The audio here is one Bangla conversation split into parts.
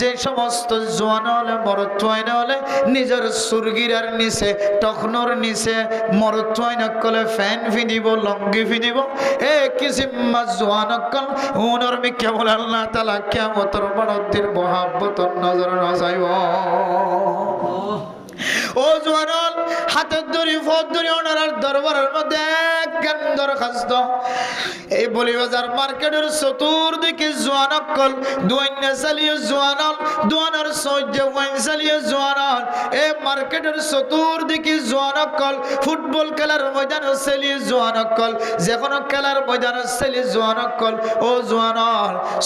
যে সমস্ত জোয়ান হলে মরত্বাইন হলে নিজের সুরগিরার নিচে টখনর নিচে মরত্বাইন কলে ফ্যান ফিনিব লঙ্গি ফিনিব এ কিসিম্মা জোয়ান কল উনর মি কেবল আল্লাহ তাআলা কিয়ামতের বড়দের মহব্বতর নজর নজাইব ও জোয়ান হাতের দড়ি ফদ দড়ি ওনার দরবারের মধ্যে কেন দরখাস্ত এই বলিবাজার মার্কেটের চতুর্দিকে জোয়ান অকল দুয়াইনা চালিয়ে জোয়ান দুয়ানার সহ্য ওয়াইন চালিয়ে জোয়ান এই মার্কেটের চতুর্দিকে জোয়ান অকল ফুটবল খেলার ময়দান চালিয়ে জোয়ান অকল যে কোনো খেলার ময়দান চালিয়ে জোয়ান অকল ও জোয়ান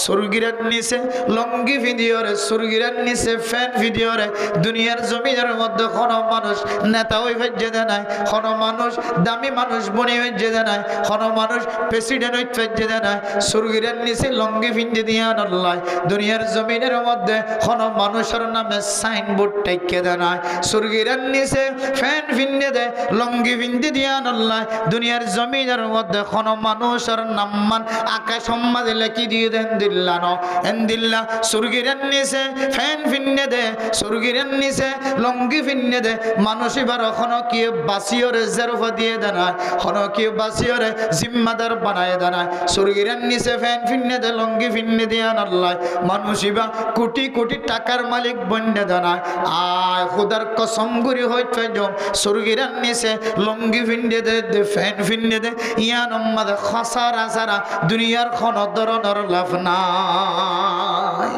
সুরগিরের নিচে লঙ্গি ভিডিওরে সুরগিরের নিচে ফ্যান ভিডিওরে দুনিয়ার জমিনের মধ্যে কোনো মানুষ নেতা হয়ে ভেজে দেয় নাই কোনো মানুষ দামি মানুষ বনি ভেজে দেয় নাই কোনো মানুষ প্রেসিডেন্ট হয়ে ভেজে দেয় নাই সুরগিরের নিচে লঙ্গি ভিন্দি দিয়ে আনল্লাই দুনিয়ার জমিনের মধ্যে কোনো মানুষের নামে সাইনবোর্ড টেকে দেয় নাই সুরগিরের নিচে ফ্যান ভিন্দি দেয় লঙ্গি ভিন্দি দিয়ে আনল্লাই দুনিয়ার জমিনের মধ্যে কোনো মানুষের নাম মান আকাশ সম্মাদে লেখি দিয়ে দেন দিল্লা ন এন দিল্লা সুরগিরের নিচে ফ্যান ভিন্দি দেয় সুরগিরের নিচে লঙ্গি ভিন্দি দেয় মানুষ এবার এখনো কি বাসিওরে জেরফা দিয়ে দেয় না এখনো কি বাসিওরে জিম্মাদার বানায় দেয় না সুরগিরের নিচে ফ্যান ভিন্দি দেয় লঙ্গি ভিন্দি দিয়ে আনল্লাই মানুষ এবার কোটি কোটি টাকার মালিক বন্যে দেয় না আয় খুদার কসম করি হইতে যাও সুরগিরের নিচে লঙ্গি ভিন্দি দে ফ্যান ভিন্দি দে ইয়ান আমাদের খসারা সারা দুনিয়ার কোনো ধরনের লাভ নাই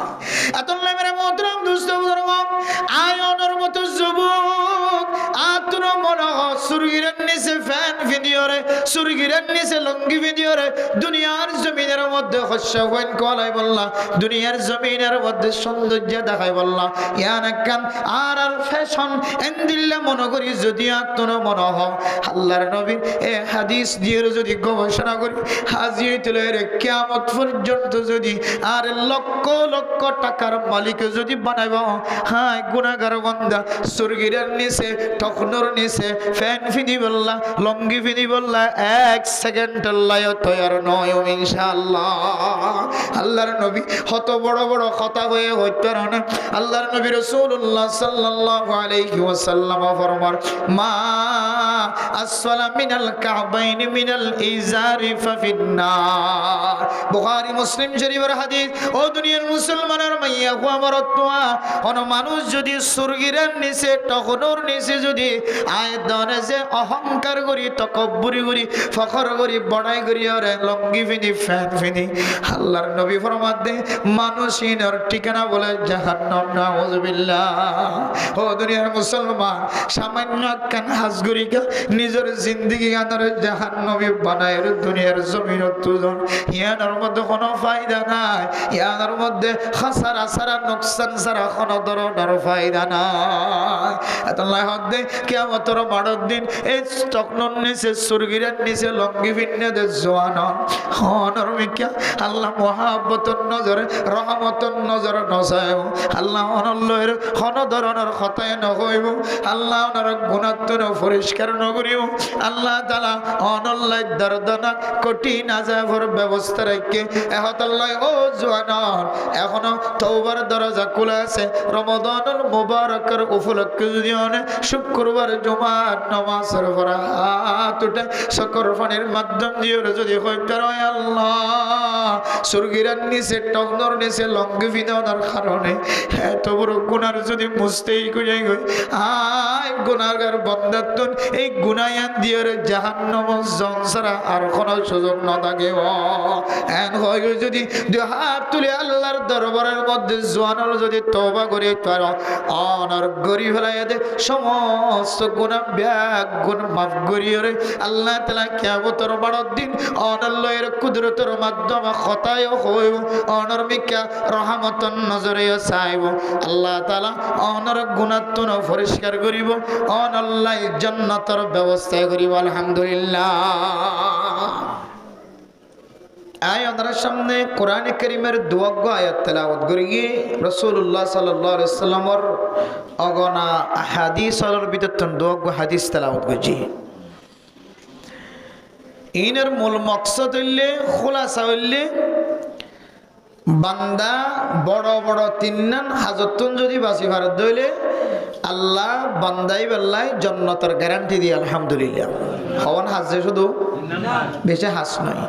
এত মেরে মোহতরম দুষ্ট বুজুর্গ আয়নের মতো যুবক আতুর মনে সুরগিরের নিচে ফ্যান ভিডিওরে সুরগিরের নিচে লঙ্গি ভিডিওরে দুনিয়ার জমিনের মধ্যে শস্য হইন কলাই বললা দুনিয়ার জমিনের মধ্যে সৌন্দর্য দেখাই বললা ইয়ান কান আর আর ফ্যাশন এন্দিল্লা মনে করি যদি আতুর মনে হ আল্লাহর নবীর এ হাদিস দিয়ে যদি গবেষণা করি হাজির তুলে কিয়ামত পর্যন্ত যদি আর লক্ষ লক্ষ টাকার মালিক যদি বানাইব হায় গুনাহগার বান্দা সুরগিরের নিচে টখনর নিচে ফ্যান ফিনি বললা লঙ্গি ফিনি বললা এক সেকেন্ড লাইও তৈয়ার নয় ইনশাআল্লাহ আল্লাহর নবী কত বড় বড় কথা হয়ে হইতে না আল্লাহর নবী রাসূলুল্লাহ সাল্লাল্লাহু আলাইহি ওয়াসাল্লাম ফরমান মা আসফালা মিনাল কাবাইন মিনাল ইজারি ফাফিন্নার বুখারী মুসলিম শরীফের হাদিস ও দুনিয়ার মুসলমানের মাইয়া হো আমার তোয়া কোন মানুষ যদি সুরগিরের নিচে টখনর নিচে যদি আয়দনে যে অহংকার করি তকব্বুরি করি ফখর করি বড়াই করি আরে লঙ্গি ফিনি ফ্যান ফিনি আল্লাহর নবী ফরমান দে মানুষিনের ঠিকানা বলে জাহান্নাম নাউযুবিল্লাহ ও দুনিয়ার মুসলমান সামান্য কান হাজগুরিকা নিজের জিন্দেগি আনার জাহান্নামী বানায় দুনিয়ার জমিনত তুজন ইয়ার মধ্যে কোনো ফায়দা নাই ইয়ার মধ্যে খাসারা সারা নোকসান সারা কোনো ধরনের ফায়দা নাই আল্লাহ হদে কিয়ামতের বড় দিন এই তকনর নিচে সুরগিরের নিচে লঙ্গি ভিন্নে দে জওয়ান হনর মিকা আল্লাহ মহব্বতের নজরে রহমতের নজরে নসায়ব আল্লাহ অনল্লের কোনো ধরনের কথায় নহইব আল্লাহ ওনার গুণাত্মন পরিষ্কার নগরিব আল্লাহ তাআলা অনল্লাই দর্দনা কঠিন আযাবের ব্যবস্থা রাখে এহতাল্লাহ ও জওয়ান এখনো তওবার দরজা খোলা আছে রমাদানুল মুবারকের উপলক্ষে যদি শুক্রবার জুমার নামাজের পর হাত উঠে সকর পানির মাধ্যম দিয়ে যদি হইতে হয় আল্লাহ সুরগিরার নিচে টকনর নিচে লঙ্গি ভিনানোর কারণে এত বড় গুনার যদি মুছতেই করে গই আয় গুনাহগার বান্দাতুন এই গুনায়ান দিয়ে জাহান্নাম জনসারা আর কোনো সুযোগ না থাকে এন হয় যদি দুই হাত তুলে আল্লাহর দরবারের মধ্যে জওয়ানল যদি তওবা করে পারো অনর গরি ফেলাইয়া দে সমস্ত গুনাহ ব্যাগ গুণ মাফ করিয়ে রে আল্লাহ তাআলা কিয়ামতের বড় দিন অনল্লাহের কুদরতের মাধ্যমে খতায় হইব অনর মিকা রহমতন নজরে চাইব আল্লাহ তাআলা অনর গুনাহতন পরিষ্কার করিব অনল্লাহ জান্নাতের ব্যবস্থা করিব আলহামদুলিল্লাহ আয় আমাদের সামনে কোরআনে কারীমের দুয়াগ্য আয়াত তেলাওয়াত করি গিয়ে রাসূলুল্লাহ সাল্লাল্লাহু আলাইহি ওয়াসাল্লামের অগণা হাদিসের ভিতর দুয়াগ্য হাদিস তেলাওয়াত করছি ইনের মূল মাকসাদ হইলে খোলাসা হইলে বান্দা বড় বড় তিননান হাজতন যদি বাসি ভারত দইলে আল্লাহ বান্দাই বেল্লাই জান্নাতের গ্যারান্টি দিয়ে আলহামদুলিল্লাহ হওয়ান হাজে শুধু বেশি হাস নয়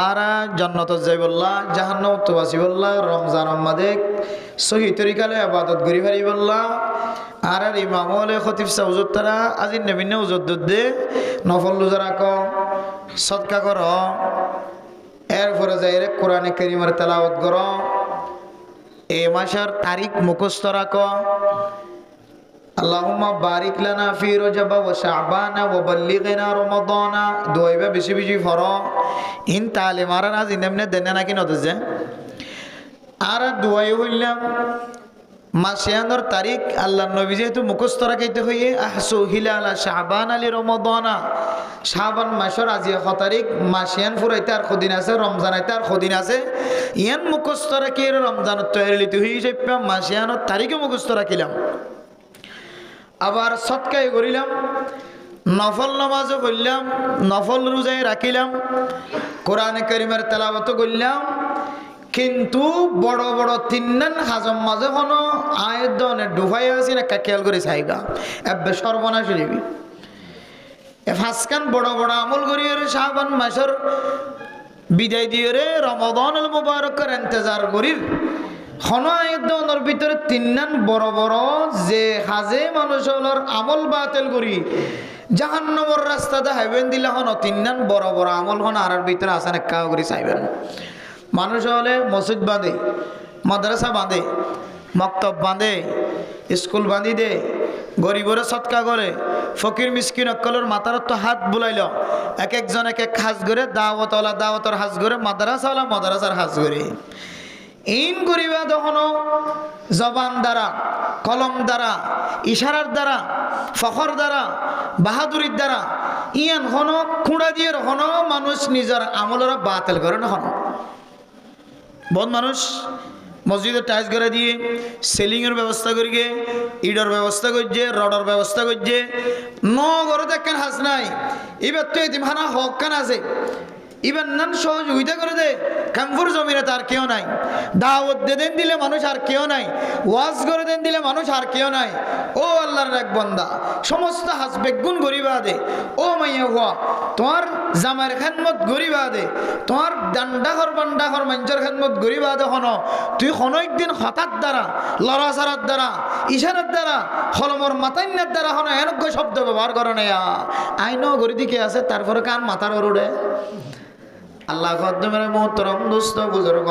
আর জান্নাত যাই বললা জাহান্নাম তো বাসি বললা রমজান মাদে সহি তরিকালে ইবাদত করি পারি বললা আর ইমাম ওলে খতিব সাউজুত তারা আজি নবীন উজুদ দে নফল রোজা রাখো সদকা করো এরপরে যাই রে কোরআনে কারীমের তেলাওয়াত করো এই মাসের তারিখ মুখস্থ রাখো আল্লাহুম্মা বারিক লানা ফি রজব ওয়া শাবান ওয়া বাল্লিগনা রমাদান দোয়াইবা বেশি বেশি পড়ো ইন তালিমারা আজ ইনমনে দেনে নাকি নদজে আর দোয়াই হইলাম মাসিয়ানোর তারিখ আল্লাহ নবী যেহেতু মুখস্থ রাখাইতে হইয়ে আহসু হিলালা শাবান আলী রমাদানা শাবান মাসের আজি 1 তারিখ মাসিয়ান ফুরাইতে আর কদিন আছে রমজান আইতে আর কদিন আছে ইয়ান মুখস্থ রাখি রমজান তৈরি লিতে হই যে মাসিয়ানোর তারিখে মুখস্থ রাখিলাম আবার সৎকাই করিলাম নফল নামাজও করলাম নফল রোজায় রাখিলাম কোরআনে কারীমের তেলাওয়াত করলাম কিন্তু বড় বড় তিননান হাজম মাঝে কোনো আয়ের দনে ডুবাই আছে না খেয়াল করে চাইবা এবে সর্বনাশ হইবি এ ফাঁসকান বড় বড় আমল করিয়ে শাবান মাসের বিদায় দিয়ে রে রমাদানুল মুবারকের ইন্তজার করির হনো আয়ের দনের ভিতরে তিননান বড় বড় যে হাজে মানুষের আমল বাতিল করি জাহান্নামের রাস্তা দেখাইবেন দিলে হনো তিননান বড় বড় আমল হনো আর ভিতরে আসেন একা করে চাইবেন মানুষ হলে মসজিদ বাঁধে মাদ্রাসা বাঁধে মক্তব বাঁধে স্কুল বাঁধি দে গরিবরে সৎকা করে ফকির মিসকিন অকলের মাথার তো হাত বুলাইল এক একজন এক এক হাজ করে দাওয়াতওয়ালা দাওয়াতর হাজ করে মাদ্রাসাওয়ালা মাদ্রাসার হাজ করে ইন করিবা তখনও জবান দ্বারা কলম দ্বারা ইশারার দ্বারা ফখর দ্বারা বাহাদুরির দ্বারা ইয়ান হনো খুঁড়া দিয়ে হনো মানুষ নিজের আমলের বাতিল করে না হনো বহুত মানুষ মসজিদের টাইলস করে দিয়ে সেলিংয়ের ব্যবস্থা করিয়ে ইডর ব্যবস্থা করছে রডর ব্যবস্থা করছে ঘরে দেখেন হাস নাই এবার তো এতিমখানা হক কান আছে এবার নান সহযোগিতা করে দে কামপুর জমিনে তার কেউ নাই দাওয়াত দেন দিলে মানুষ আর কেউ নাই ওয়াজ করে দেন দিলে মানুষ আর কেউ নাই ও আল্লাহর এক বান্দা সমস্ত হাস বেগুন গরিবা দে ও মাইয়া হুয়া তোমার জামার খেদমত গরিবা দে তোমার ডান্ডাঘর বান্ডাঘর মঞ্চের খেদমত গরিবা দে হন তুই হন একদিন হঠাৎ দ্বারা লড়াচারার দ্বারা ইশারার দ্বারা হলমর মাতাইনার দ্বারা হন এনজ্ঞ শব্দ ব্যবহার করে নেয়া আইন গরি দিকে আছে তারপরে কান মাথার ওরুড়ে আল্লাহ কদ্দমের মোহতরম দোস্ত বুজুর্গ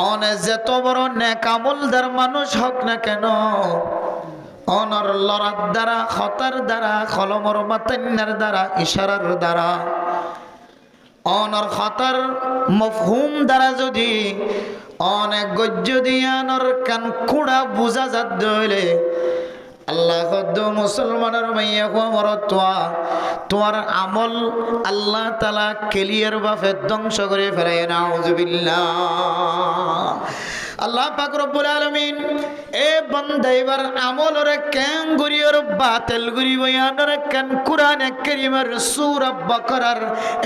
অনে যত বড় নেক আমলদার মানুষ হোক না কেন অনর লড়ার দ্বারা খতার দ্বারা কলমর মাতান্নার দ্বারা ইশারার দ্বারা অনর খতার মফহুম দ্বারা যদি অনেক গজ্য দিয়ানর কান কুড়া বুঝা যাত দইলে আল্লাহ কদ্দ মুসলমানের মাইয়া কোমর তোমার আমল আল্লাহ তাআলা ক্লিয়ার ভাবে ধ্বংস করে ফেলে নাউজুবিল্লাহ আল্লাহ পাক রব্বুল আলামিন এ বান্দা এবার আমলরে কেন গরিয়র বাতিল গরি বয়ানর কেন কোরআনে কারীমের সূরা বাকারার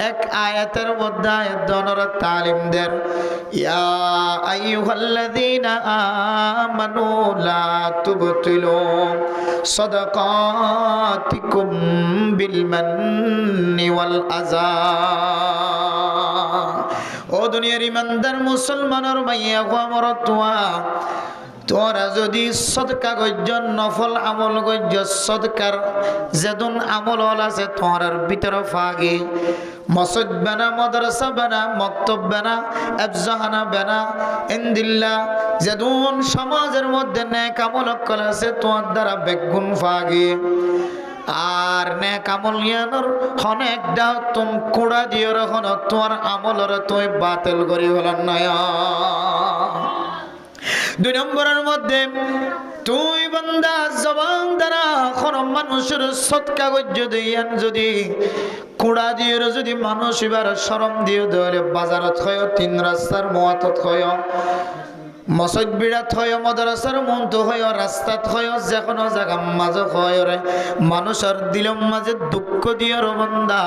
এক আয়াতের মধ্যে আয়াতর তালিম দেন ইয়া আইয়ুহাল্লাযীনা আমানু লা তুবতিলু সাদাকাতিকুম বিল মান্নি ওয়াল আযা ও দুনিয়ার ইমানদার মুসলমানের মাইয়া গোমর তোরা যদি সদকা গজ্জ নফল আমল গজ্জ সদকার যেদন আমল আছে তোরার ভিতরে ফাগে মসজিদ বানা মাদ্রাসা বানা মক্তব বানা আফজাহানা বানা ইনদিল্লাহ যেদন সমাজের মধ্যে নেক আমল কল আছে তোর দ্বারা বেগুন ফাগে আর নেক আমল ইয়ানোর অনেক দাও তুম কোড়া দিও রখন তোমার আমলর তুই বাতিল করি হলাম নয় 2 নম্বরের মধ্যে তুই বান্দা জবান দ্বারা কোন মানুষের সৎকা গজ্য দিয়ান যদি কোড়া দিয়ে যদি মানুষ এবার শরম দিয়ে ধরে বাজারত হয় 3 রাস্তার মোয়াতত হয় মসজিদ বিরাট হয় মাদ্রাসার মন্ত হয় রাস্তাত হয় যে কোনো জায়গা মাঝে হয় রে মানুষের দিলম মাঝে দুঃখ দিয়ে বান্দা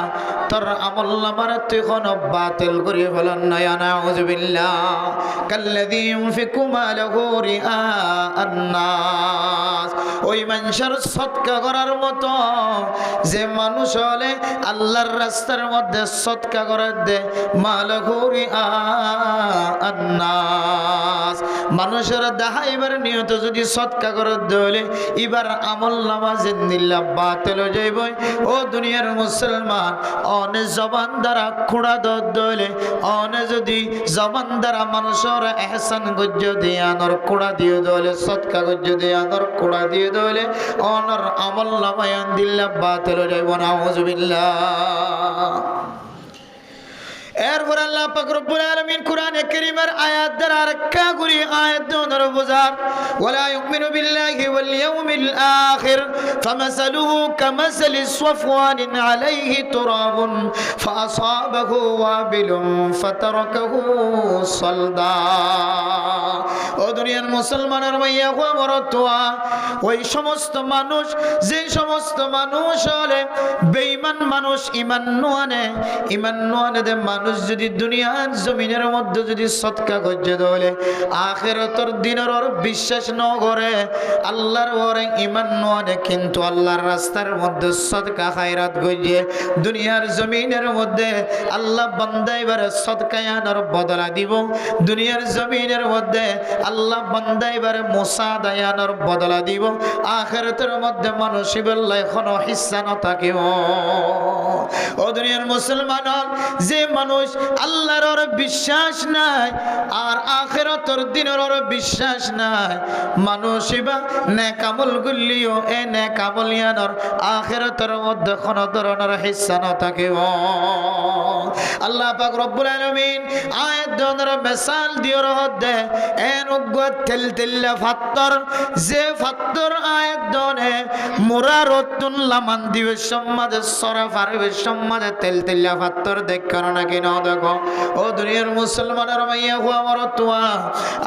তোর আমল নামার তুই কোন বাতিল করিয়ে ফেলেন না নাউযুবিল্লাহ কাল্লাযী ইউনফিকু মালাহু রিআ আন-নাস ওই মানুষের সদকা করার মতো যে মানুষ হলে আল্লাহর রাস্তার মধ্যে সদকা করে দে মালাহু রিআ আন-নাস মানুষের দেখাইবার নিয়ত যদি সদকা করে দেলে এবার আমল নামা জিন্দিল্লাহ বাতিল হয়ে যাইব ও দুনিয়ার মুসলমান অনে জবান দ্বারা খুঁড়া দলে অনে যদি জবান দ্বারা মানুষের এহসান গজ্য দিয়ে আনর খুঁড়া দিয়ে দলে সদকা গজ্য দিয়ে আনর খুঁড়া দিয়ে দলে অনর আমল নামায় দিল্লাহ বাতিল হয়ে যাইব নাউযুবিল্লাহ এরপর আল্লাহ পাক রব্বুল আলামিন কোরআনে কারীমের আয়াত দ্বারা আরেকটা করে আয়াত দোনর বুঝার ওয়ালা ইউমিনু বিল্লাহি ওয়াল ইয়াউমিল আখির ফামাসালুহু কামাসালি সাফওয়ানিন আলাইহি তুরাবুন ফাআসাবাহু ওয়াবিলুন ফাতারাকাহু সালদা ও দুনিয়ার মুসলমানের মাইয়া গো মরতোয়া ওই সমস্ত মানুষ যে সমস্ত মানুষ হলে বেঈমান মানুষ ঈমান নোয়ানে দে মানুষ যদি দুনিয়ার জমিনের মধ্যে যদি সদকা গজ্জে দলে আখিরাতের দিনের ওর বিশ্বাস ন করে আল্লাহর ওরে ঈমান নয় কিন্তু আল্লাহর রাস্তার মধ্যে সদকা খায়রাত গজ্জে দুনিয়ার জমিনের মধ্যে আল্লাহ বান্দাইবারে সদকা আনার বদলা দিব দুনিয়ার জমিনের মধ্যে আল্লাহ বান্দাইবারে মুসাদা আনার বদলা দিব আখিরাতের মধ্যে মানুষ ইবাল্লাহ কোনো হিস্সা ন থাকিব ও দুনিয়ার মুসলমান যে মানুষ আল্লাহর ওর বিশ্বাস নাই আর আখিরাতের দিনের ওর বিশ্বাস নাই মানুষ ইবা নেক আমল গুলিও এ নেক আমল ইয়ানোর আখিরাতের মধ্যে কোনো ধরনের হিস্সা না থাকিব আল্লাহ পাক রব্বুল আলামিন আয়াত দনের মিসাল দিয়ে রহদে এন উগ্গত তেলতেল্লা ফাত্তর যে ফাত্তর আয়াত দনে মুরারতুন লামান দিবে সমাজে সরা ফারবে সমাজে তেলতেল্লা ফাত্তর দেখ না কি না দেখো ও দুনিয়ার মুসলমানের মাইয়া হুয়া মরতুয়া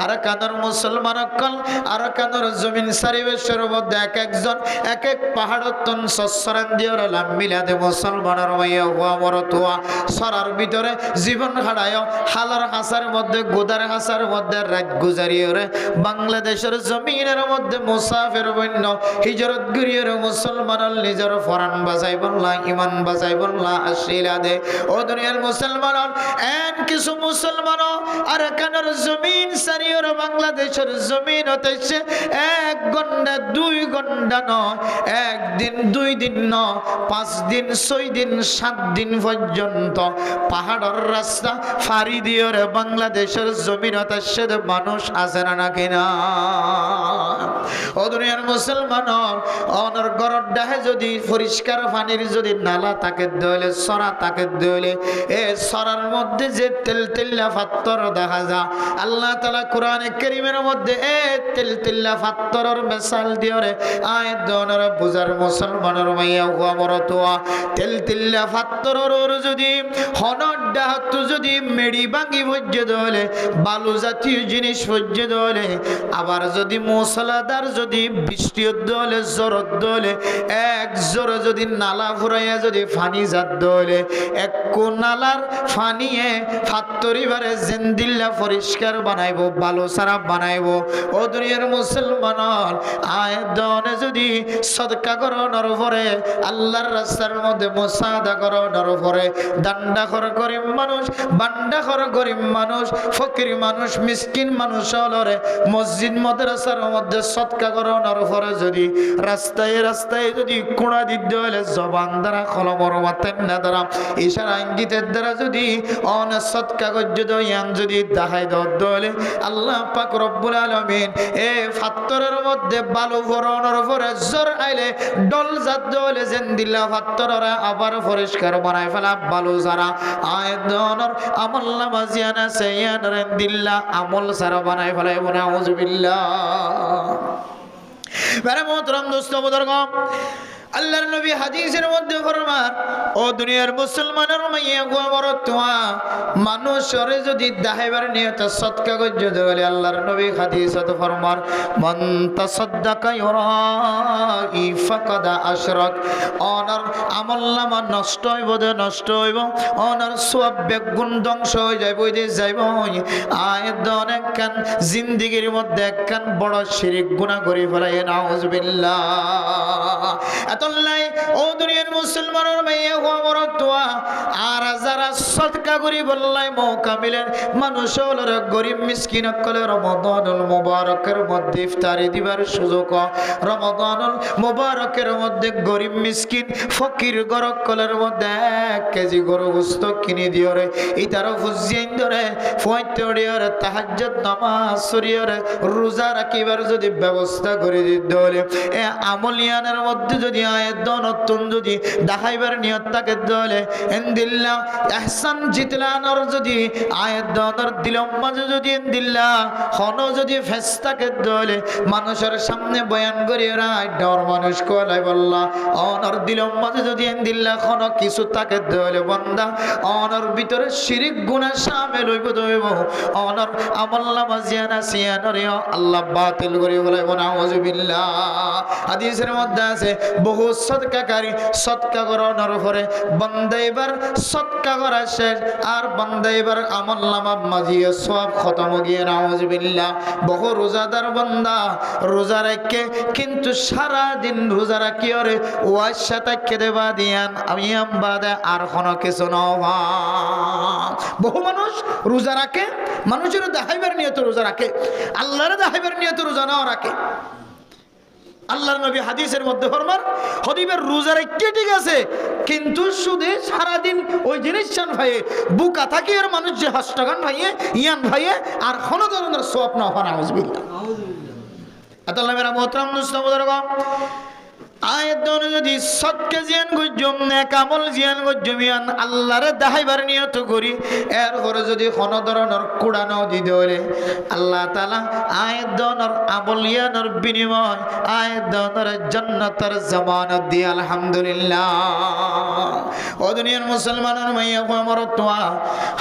আর কাদের মুসলমান কল আর কাদের জমিন সারিবেশের মধ্যে এক একজন এক এক পাহাড়তন সসরান দিয়ে লাম মিলাদে মুসলমানের মাইয়া হুয়া মরতুয়া সরার ভিতরে জীবন হারায় হালার হাসার মধ্যে গোদার হাসার মধ্যে রাত গুজারিয়ে রে বাংলাদেশের জমিনের মধ্যে মুসাফির বন্য হিজরত গরিয়ে মুসলমানের নিজের ফরান বাজাই বললা ইমান বাজাই বললা আশিলা দে ও দুনিয়ার মুসলমান এন কিছু মুসলমান আর কানার জমিন সারিয়র বাংলাদেশের জমিন হতেছে 1 ঘন্টা 2 ঘন্টা নয় একদিন 2 দিন নয় 5 দিন 6 দিন 7 দিন পর্যন্ত পাহাড়ের রাস্তা ফারি দিয়ে বাংলাদেশের জমিন হতেছে মানুষ আছে না নাকি না ও দুনিয়ার মুসলমান অনর গরর ডাহে যদি পরিষ্কার পানির যদি নালা থাকে দলে সরা থাকে দলে এ সরার মধ্যে যে তেলতেল্লা পাথর দেখা যায় আল্লাহ তাআলা কোরআনে কারীমের মধ্যে এ তেলতেল্লা পাথরের মিসাল দিয়ে আয়াত দনের বুঝার মুসলমানের মাইয়া হুয়া মরতোয়া তেলতেল্লা পাথরের যদি হনর ডাহত যদি মেড়ি ভাঙি ভজ্য দলে বালু জাতীয় জিনিস ভজ্য দলে আবার যদি মুসলাদার যদি বৃষ্টি দলে জোর দলে এক জোরে যদি নালা ফুরাইয়া যদি পানি জাত দলে এক নালার ফানিয়ে ফাত্তরিবারে জিন্দিল্লা পরিষ্কার বানাইবো ভালো সারা বানাইবো ও দুনিয়ার মুসলমান আয়াত যদি সদকা করানোর পরে আল্লাহর রাস্তার মধ্যে মুসাদা করানোর পরে দান্ডা খর গরিব মানুষ বান্ডা খর গরিব মানুষ ফকির মানুষ মিসকিন মানুষ হলরে মসজিদ মাদ্রাসার মধ্যে সদকা করানোর পরে যদি রাস্তায় রাস্তায় যদি কোড়া দিতে হলে জবান দ্বারা কলমর মাতেন না দ্বারা ইশারা ইঙ্গিতের দ্বারা যদি অনসৎ কাগজ যদি দেখাই দলে আল্লাহ পাক রব্বুল আলামিন এ ফাত্তরের মধ্যে বালু ভরানোর পরে জোর আইলে ডল জাত দলে জিন্দিল্লা ফাত্তররা আবার পরিষ্কার বানাই ফেলা বালু সারা আয়দনর আমল নামা জিয়ানা সাইয়ানর দিল্লা আমল সারা বানাই ফেলাই নাউযুবিল্লাহ। মেরে মোহতরম দোস্ত বুজুর্গ আল্লাহর নবী হাদিসের মধ্যে ফরমান, ও দুনিয়ার মুসলমানের মাইয়া গো আমার তোয়া মানুষের যদি দাহাইবার নিয়ত সদকা করতে বলে আল্লাহর নবী হাদিসত ফরমান, মান তাসাদদাকা ইউরাই ফাকাদ আশরাক। অনার আমলনামা নষ্ট হইব, নষ্ট হইব, অনার সওয়াব বেগুণ ধ্বংস হয়ে যাইব, ওই যাইব। আয়াত অনেক কান জিন্দেগির মধ্যে একখান বড় শিরক গুনাহ করে ফেলায়, নাউজুবিল্লাহ। এতলাই ও দুনিয়ার মুসলমানের মাইয়া গো আমার তোয়া আর যারা সদকা করি বললাই মৌকা মিলেন মানুষ হলের গরিব মিসকিন কলে রমাদানুল মুবারকের মধ্যে ইফতারি দিবার সুযোগ, রমাদানুল মুবারকের মধ্যে গরিব মিসকিন ফকির গরক কলের মধ্যে 1 কেজি গরু গোস্ত কিনে দিও রে, ইতারও ফুজিয়াইন ধরে ফয়তড়িয়র তাহাজ্জুদ নামাজ সরিয়র রোজা রাখিবার যদি ব্যবস্থা করে দিতে হলে এ আমলিয়ানের মধ্যে যদি আয়াত নতুন যদি দেখাইবার নিয়ত থাকে দলে এন্দিল্লা ইহসান জিতলানোর যদি আয়াত দর দিলম মাঝে যদি এন্দিল্লা হন যদি ফেস্তাকে দলে মানুষের সামনে বয়ান করি রাই ডর মানুষ কলাই বললা অনর দিলম মাঝে যদি এন্দিল্লা হন কিছু তাকে দলে বান্দা অনর ভিতরে শিরিক গুনাহ শামিল হইব দইব, অনর আমলনামা জিয়ানা সিয়ানরে আল্লাহ বাতিল করে বলাই নাউজুবিল্লাহ। হাদিসের মধ্যে আছে বহু সদকাকারী সদকা করানোর পরে বান্দা এবার সদকা করা শেষ আর বান্দা এবার আমলনামা মাঝিয়ে সওয়াব খতম গিয়ে, নাউজুবিল্লাহ। বহু রোজাদার বান্দা রোজা রাখে কিন্তু সারা দিন রোজা রাখি ওরে ওয়ার সাথে খেতে বাদিয়ান আমি বাদে আর কোনো কিছু নবা। বহু মানুষ রোজা রাখে, মানুষের দেখাইবার নিয়ত রোজা রাখে, আল্লাহর দেখাইবার নিয়ত রোজা নাও রাখে। আল্লাহর নবী হাদিসের মধ্যে ফরমান, হদিবের রোজা রাখতে ঠিক আছে কিন্তু শুধু সারাদিন ওই জিনিস চান ভাইয়ে বুকা থাকি আর মানুষ যে হাসটাগান ভাইয়ে ইয়ান ভাইয়ে আর কোনো ধরনের সওয়াব না হয়, নাউজুবিল্লাহ। আল্লাহ মেরা মোহতারাম মুসলিম আয়াত যদি সদকা জিয়ান গজ্জম নেক আমল জিয়ান গজ্জমিয়ান আল্লাহরে দেখাইবার নিয়ত করি এর পরে যদি কোনো ধরনের কুড়ানো দিতে হলে আল্লাহ তাআলা আয়াত দনের আমলিয়ানের বিনিময় আয়াত দনের জান্নাতের জামানত দিয়ে আলহামদুলিল্লাহ। ও দুনিয়ার মুসলমানের মাইয়া গো আমার তোয়া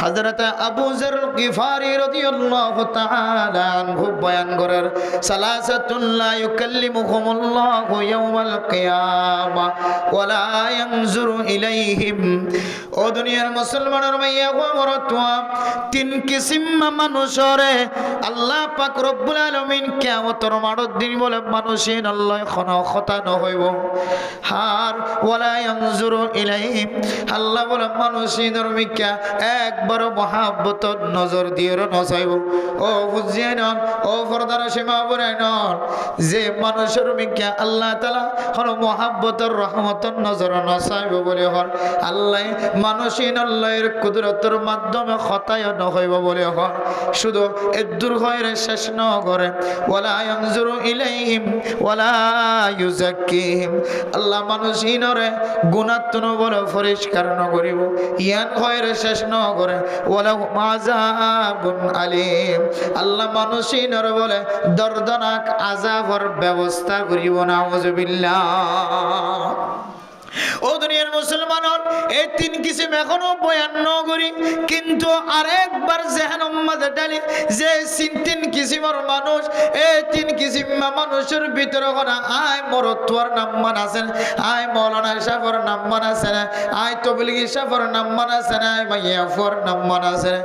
হযরত আবু যর গিফারি রাদিয়াল্লাহু তাআলা আনহু বয়ান করেন, সালাসাতুল লা ইউকাল্লিমুহুমুল্লাহু ইয়াওমাল কিয়ামা ওয়ালা ইয়ানজুরু ইলাইহিম। ও দুনিয়ার মুসলমানের মাইয়া গো আমার তোয়া 3 কিসিম মানুষরে আল্লাহ পাক রব্বুল আলামিন কিয়ামতের মাঠের দিন বলে মানুষের আল্লাহ কোনো কথা ন হইব আর ওয়ালা ইয়ানজুরু ইলাইহিম আল্লাহ বলে মানুষের মিকা একবার মহাব্বত নজর দিয়ে নসাইব। ও বুঝিয়ে নন, ও ফরদার সীমা বলে নন যে মানুষের মিকা আল্লাহ তাআলা হল মহাব্বতের রহমতের নজর নসাইব বলে হর আল্লাহ মানুষের আল্লাহর কুদরতের মাধ্যমে খতায় নহইব বলে হর শুধু এদুর হয়ে শেষ ন করে ওয়ালা ইয়ানজুরু ইলাইহিম ওয়ালা ইউযাক্কিহিম আল্লাহ মানুষিনরে গুনাহতন বলে পরিষ্কার ন করিব ইয়ান হয়ে শেষ ন করে ওয়ালা আযাবুন আলীম আল্লাহ মানুষিনরে বলে দর্দনাক আযাবের ব্যবস্থা করিব, নাউজুবিল্লাহ। ও দুনিয়ার মুসলমান এই 3 কিসিম এখনো বয়ান ন করি কিন্তু আরেকবার জেহান মাঝে ডালি যে 3 কিসিমের মানুষ এই 3 কিসিম মানুষের ভিতরে করা আয় মরতওয়ার নাম মান আছেন, আয় মৌলানা সাফর নাম মান আছেন, আয় তবলিগি সাফর নাম মান আছেন, আয় মাইয়াফর নাম মান আছেন,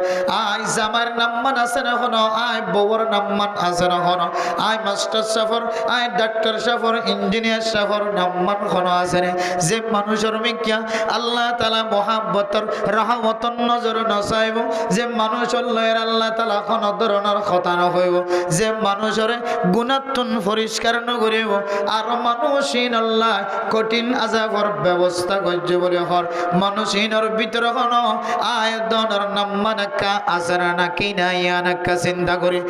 আয় জামার নাম মান আছেন, এখনো আয় বউর নাম মান আছেন, এখনো আয় মাস্টার সাফর, আয় ডাক্তার সাফর, ইঞ্জিনিয়ার সাফর নাম মান এখনো আছেন। যে মানুষের মিকিয়া আল্লাহ তাআলা মহাব্বতের রহমতের নজর নসাইব, যে মানুষের লয়ের আল্লাহ তাআলা কোন ধরনের কথা না হইব, যে মানুষের গুনাহতন পরিষ্কার ন করিব আর মানুষিন আল্লাহ কঠিন আযাবের ব্যবস্থা করছে বলে হর মানুষিনের ভিতরে কোন আয়াতনের নাম মানাকা আসরা নাকি নাই আনাকা চিন্তা করি।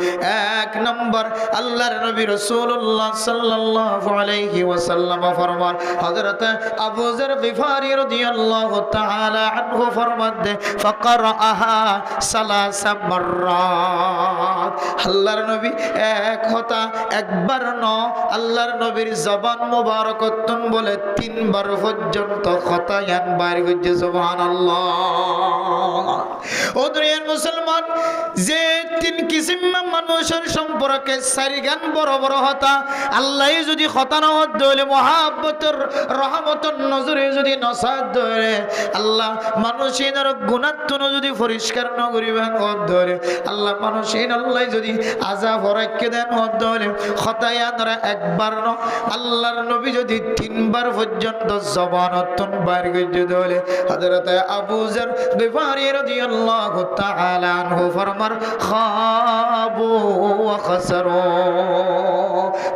1 নম্বর আল্লাহর নবী রাসূলুল্লাহ সাল্লাল্লাহু আলাইহি ওয়াসাল্লাম ফরমান হযরত আবু আবু যর গিফারি রাদিয়াল্লাহু তাআলা আনহু ফরমাতে ফাকরাআহা সালাসা মাররাত। আল্লাহর নবী এক হতা একবার ন আল্লাহর নবীর জবান মোবারকতন বলে তিনবার পর্যন্ত খতায়ান বাইর হচ্ছে। সুবহানাল্লাহ। ও দুনিয়ার মুসলমান, যে তিন কিসিম মানুষের সম্পর্কে চারি গান বড় বড় হতা আল্লাহ যদি খতা না হত হলে মহাব্বতের রহমতের নজরে যদি নসাদ ধরে আল্লাহ মানুষের গুণাত্মন যদি পরিষ্কার ন করিবেন হত ধরে আল্লাহ মানুষের আল্লাহ যদি আযাব হরাইকে দেন হত ধরে খতায়ানরা একবার ন আল্লাহর নবী যদি তিনবার পর্যন্ত জবানতন বাইর করে ধরে হযরত আবু যর গিফারি রাদিয়াল্লাহু তাআলা আনহু ফরমার খাবু ওয়া খাসারু।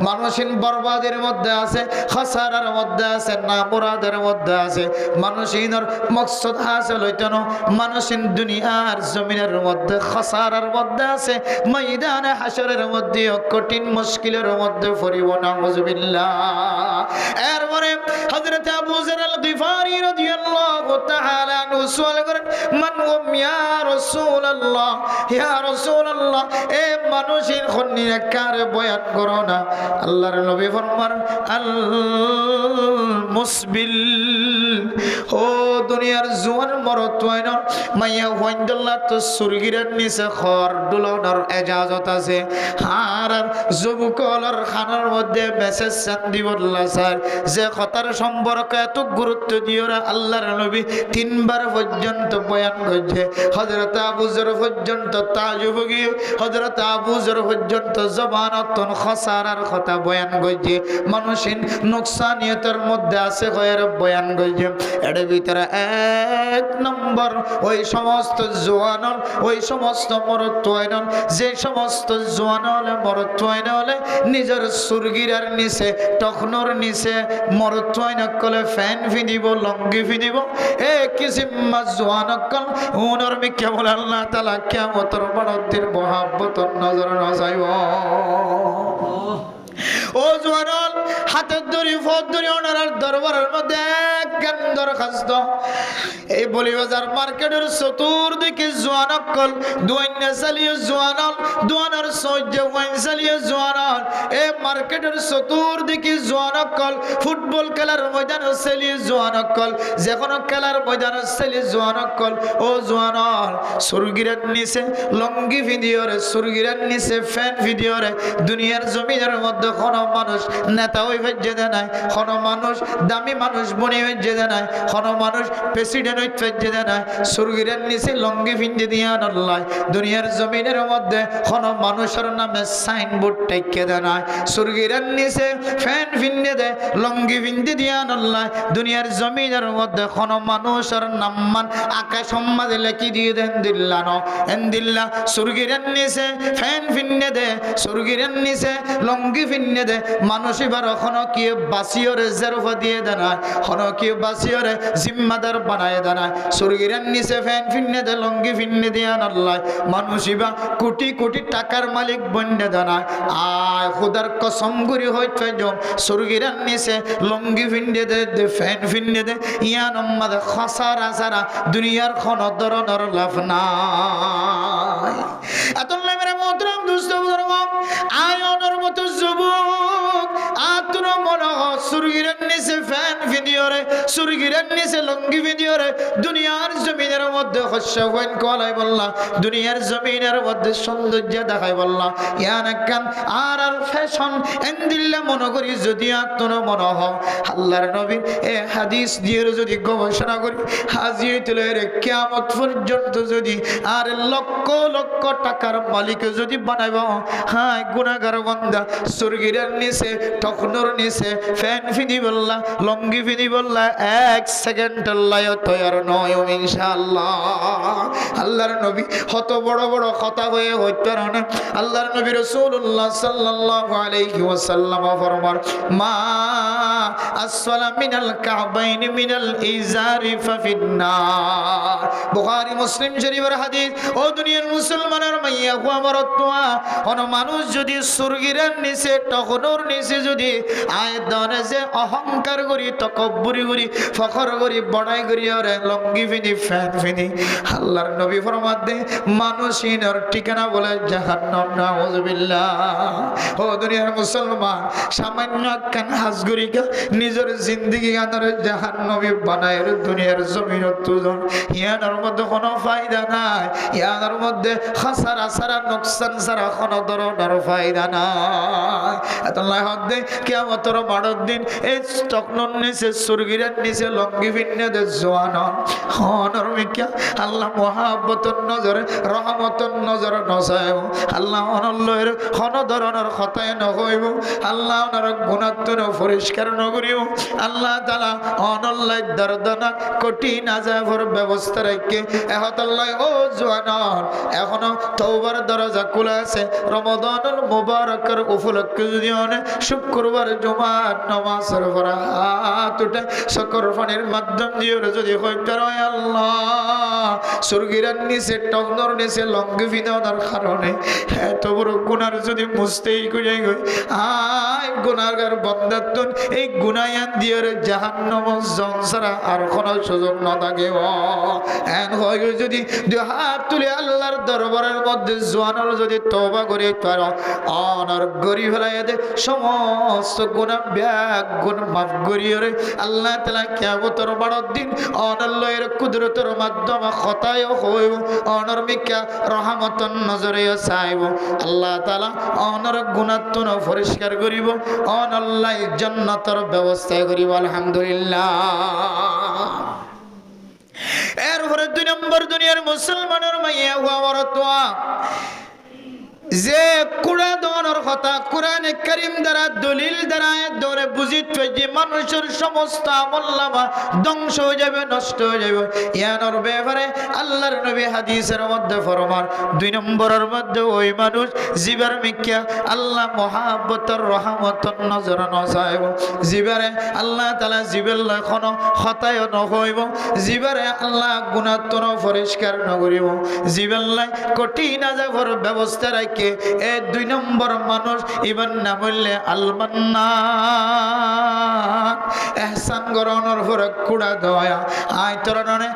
মানুষিন বরবাদের মধ্যে আছে, খাসারার মধ্যে আছে, নামুরাদের মধ্যে আছে। মানুষিনের মকসদ হাসিল হইতো না, মানুষিন দুনিয়ার জমিনের মধ্যে খাসারার মধ্যে আছে, ময়দানে হাসরের মধ্যে কঠিন মুশকিলের মধ্যে পড়িব। নাউযুবিল্লাহ। এরপরে হযরত আবু যর আল গিফারি রাদিয়াল্লাহু তাআলা আনহু সুআল করেন, মান হুম ইয়া রাসূলুল্লাহ, ইয়া রাসূলুল্লাহ, এ মানুষের খন্নিরে কারে বয়ান করো না। আল্লাহর নবী ফরমান আল মুসবিল। ও দুনিয়ার জোয়ান মরদ ওয়াইন মাইয়া ওয়াইন্দাল্লাহ তো সুরগিরের নিচে খর দুলনের ইজাজত আছে। আর যুবকলর খানার মধ্যে মেসেজ চান্দি বললা স্যার যে কথার সম্পর্কে এত গুরুত্ব দিও না আল্লাহর নবী তিনবার পর্যন্ত বয়ান করছে। হযরত আবু যর পর্যন্ত তাজুব গিয়ে হযরত আবু যর পর্যন্ত জবানতন খসারার কথা বয়ান করছে। মানুষের নোকসানিয়তের মধ্যে আছে কয়ের বয়ান করছে। এর ভিতরে এক নম্বর ওই সমস্ত জোয়ানল, ওই সমস্ত মরত্বয়ন, যে সমস্ত জোয়ানল মরত্বয়ন হলে নিজের সুরগিরার নিচে টখনর নিচে মরত্বয়ন কলে ফ্যান ফিদিব, লঙ্গি ফিদিব। এ কিসিম্মা জোয়ানকল উনর মিকে বলে আল্লাহ তাআলা কিয়ামতের বড়দের মহাব্বতর নজর নজাইব। ও জোয়ানল, হাতের দড়ি ফত দড়ি ওনার দরবারের মধ্যে এক দরখাস্ত। এই বলিবাজার মার্কেটের চতুর্দিকে জোয়ানকল দুয়াইনা চালিয়ে জোয়ানল, দুয়ানার সহ্য ওয়াইন চালিয়ে জোয়ানল। এই মার্কেটের চতুর্দিকে জোয়ানকল, ফুটবল খেলার ময়দানে চালিয়ে জোয়ানকল, যে কোনো খেলার ময়দানে চালিয়ে জোয়ানকল। ও জোয়ানল, সুরগিরের নিচে লঙ্গি ভিডিওরে, সুরগিরের নিচে ফ্যান ভিডিওরে দুনিয়ার জমিনের মধ্যে কোনো মানুষ নেতা হয়ে যেতে নাই, কোনো মানুষ দামি মানুষ বনি হয়ে যেতে নাই, কোনো মানুষ প্রেসিডেন্ট হয়ে যেতে নাই। সুরগিরের নিচে লঙ্গি ফিন্দি দিয়া নল্লায় দুনিয়ার জমিনের মধ্যে কোনো মানুষের নামে সাইনবোর্ড টেকে দেয় নাই। সুরগিরের নিচে ফ্যান ফিন্দি দেয়, লঙ্গি ফিন্দি দিয়া নল্লায় দুনিয়ার জমিনের মধ্যে কোনো মানুষের নাম মান আকাশ সম্মাদে লেখি দিয়ে দেন দিল্লা ন এন্দিল্লা। সুরগিরের নিচে ফ্যান ফিন্দি দেয়, সুরগিরের নিচে লঙ্গি ফিন্দি দেয়। মানুষ এবার এখনো কি বাসিয়রে জেরফা দিয়ে দেয়, এখনো কি বাসিয়রে জিম্মাদার বানায় দেয়। সুরগিরের নিচে ফ্যান ফিন্নে দেয়, লঙ্গি ফিন্নে দিয়ে আল্লাহ মানুষ এবার কোটি কোটি টাকার মালিক বন্যে দেয়। আয় খুদার কসম করি হইতে যাও, সুরগিরের নিচে লঙ্গি ফিন্নে দে, ফ্যান ফিন্নে দে, ইয়ান আমাদের খসারা সারা দুনিয়ার কোনো ধরনের লাভ নাই। এত মেরে মোহতরম দুস্থ আয়নের মতো যুবক আতুর মনে সুরগিরের নিচে ফ্যান ভিডিওরে, সুরগিরের নিচে লঙ্গি ভিডিওরে দুনিয়ার জমিনের মধ্যে শস্য হইন কলাই বললা, দুনিয়ার জমিনের মধ্যে সৌন্দর্য দেখাই বললা। ইয়ান কান আর আর ফ্যাশন এন্দিল্লা মনে করি যদি আত্মন মনে হয় আল্লাহর নবী এ হাদিস দিয়ে যদি গবেষণা করি হাজিয়ে তুলে রে কিয়ামত পর্যন্ত যদি আর লক্ষ লক্ষ টাকার মালিক যদি বানাইব, হ্যাঁ গুনাহগার বান্দা সুরগিরের নিচে টখনর নিচে ফ্যান ফিনি বললা, লঙ্গি ফিনি বললা, এক সেকেন্ড আল্লাহ তৈয়ার নয় ইনশাআল্লাহ। আল্লাহর নবী কত বড় বড় কথা হয়ে হইতে না। আল্লাহর নবী রাসূলুল্লাহ সাল্লাল্লাহু আলাইহি ওয়াসাল্লাম ফরমান মা আসফালা মিনাল কাবাইনি মিনাল ইজারি ফাফিন্নার। বুখারী মুসলিম শরীফের হাদিস। ও দুনিয়ার মুসলমানের মাইয়া হো আমার তোয়া কোন মানুষ যদি সুরগিরের নিচে টখনর নিচে যদি আয় দনে যে অহংকার করি তকব্বুরি করি ফখর করি বড়াই করি ওরে লঙ্গি ফিনি ফ্যান ফিনি আল্লাহর নবী ফরমাতে মানুষিনের ঠিকানা বলে জাহান্নাম নাউযুবিল্লাহ ও দুনিয়ার মুসলমান সামান্য কেন হাজগুরিকা নিজের জিন্দেগি আনার জাহান্নামী বানায় দুনিয়ার জমিন তুজন ইয়ানোর মধ্যে কোনো ফায়দা নাই ইয়ানোর মধ্যে খাসারা সারা নোকসান সারা কোনো ধরনের ফায়দা নাই আল্লাহ হদ্দে কিয়ামতের মাড়র দিন এই তকনন নিচে সুরগিরার নিচে লঙ্গি ভিন্নে দে জওয়ান হনর মিকা আল্লাহ মহাব্বতর নজরে রহমতর নজরে নসায়ব আল্লাহ অনল্লের কোনো ধরনের কথায় নহইব আল্লাহ ওনার গুণাত্মন পরিষ্কার নগরিব আল্লাহ তাআলা অনল্লাই দর্দনা কঠিন আযাবের ব্যবস্থা রাখে এহতাল্লাহ ও জওয়ান এখনো তওবার দরজা খোলা আছে রমাদানুল মুবারকের উপলক্ষে যদি শুক্রবার জুমার নামাজের পর হাত উঠে সকর পানির মাধ্যম দিয়ে যদি কইতে হয় আল্লাহ সুরগিরার নিচে টকনর নিচে লঙ্গি বিধানোর কারণে এত বড় গুনার যদি মুছতেই কই আয় গুনাহগার বান্দাতুন এই গুনায়ান দিয়ে জাহান্নাম জনসারা আর কোন সুযোগ না থাকে এন হয় যদি দুই হাত তুলে আল্লাহর দরবারের মধ্যে জওয়ানর যদি তওবা করে তার অনর গরি ফেলাই দে সমস্ত গুনাহ ব্যাগ গুণ মাফ করিয়ে আল্লাহ তাআলা কিয়ামতের বড় দিন অনল্লাহর কুদরতের মাধ্যমে খতায় হইব অনর মিকা রহমতন নজরে চাইব আল্লাহ তাআলা অনর গুনাহতন পরিষ্কার করিব অনল্লাহ জান্নাতের ব্যবস্থা করিব আলহামদুলিল্লাহ এরপরে 2 নম্বর দুনিয়ার মুসলমানের মাইয়া হওয়ার তোয়া যে কুরআনের কথা কোরআনে কারীম দ্বারা দলিল দ্বারা ধরে বুঝিত যে মানুষের সমস্ত আমলনামা ধ্বংস হয়ে যাবে নষ্ট হয়ে যাবে ইয়ানোর ব্যাপারে আল্লাহর নবী হাদিসের মধ্যে ফরমান 2 নম্বরের মধ্যে ওই মানুষ জিবার মিক্কা আল্লাহ মহাব্বতের রহমতের নজর নসাইব জিবারে আল্লাহ তাআলা জিবেল কোনো খতায় নহইব জিবারে আল্লাহ গুনাহতন পরিষ্কার নগরিব জিবেল্লাই কঠিন আযাবের ব্যবস্থা রাখে এই 2 নম্বর মানুষ ইমান না বললে আল মান্নান ইহসান গরনের পরে কুড়া দয়া আই তোর ননে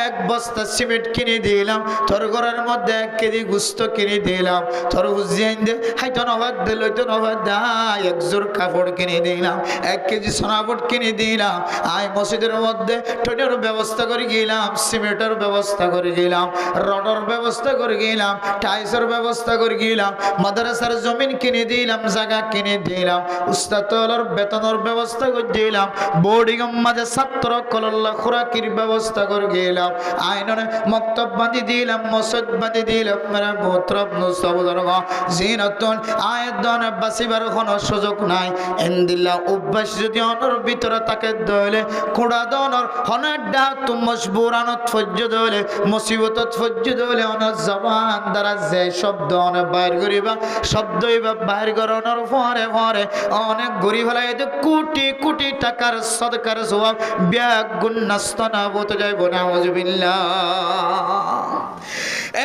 1 বস্তা সিমেন্ট কিনে দিলাম তোর ঘরের মধ্যে 1 কেজি গোশত কিনে দিলাম তোর বুঝিয়ে দে হাইতো নবাদ দিল তো নবাদ দাই 1 জোড় কাপড় কিনে দিলাম 1 কেজি সোনাবট কিনে দিলাম আই মসজিদের মধ্যে টোটের ব্যবস্থা করে গেলাম সিমেন্টের ব্যবস্থা করে গেলাম রডের ব্যবস্থা করে গেলাম টাইলসের ব্যবস্থা করে গেলাম মাদ্রাসার জমিন কিনে দিলাম জায়গা কিনে দিলাম উস্তাদর বেতনের ব্যবস্থা করে দিলাম বোর্ডিং মাঝে ছাত্র কল্যাণ খোরাকির ব্যবস্থা করে গেলাম আইননে মক্তব বাঁধি দিলাম মসজিদ বাঁধি দিলাম মেরা মোহতরম মুস্তাবদরগ জিনাতুন আয়াতন বাসিবার কোনো সুযোগ নাই ইনদিল্লাহ অভ্যাস যদি অনর ভিতরে তাকে দলে কোড়া দনর হনাডা তুম মজবুরানত ফজ্জ দলে মুসিবতত ফজ্জ দলে অনর জবান দ্বারা যে শব্দ অনেক বাইর করিবা শব্দই বা বাইর করানোর পরে পরে অনেক গরিব হলাই কোটি কোটি টাকার সদকার সওয়াব ব্যাগ গুণ নষ্ট না হতে যাইব নাউযুবিল্লাহ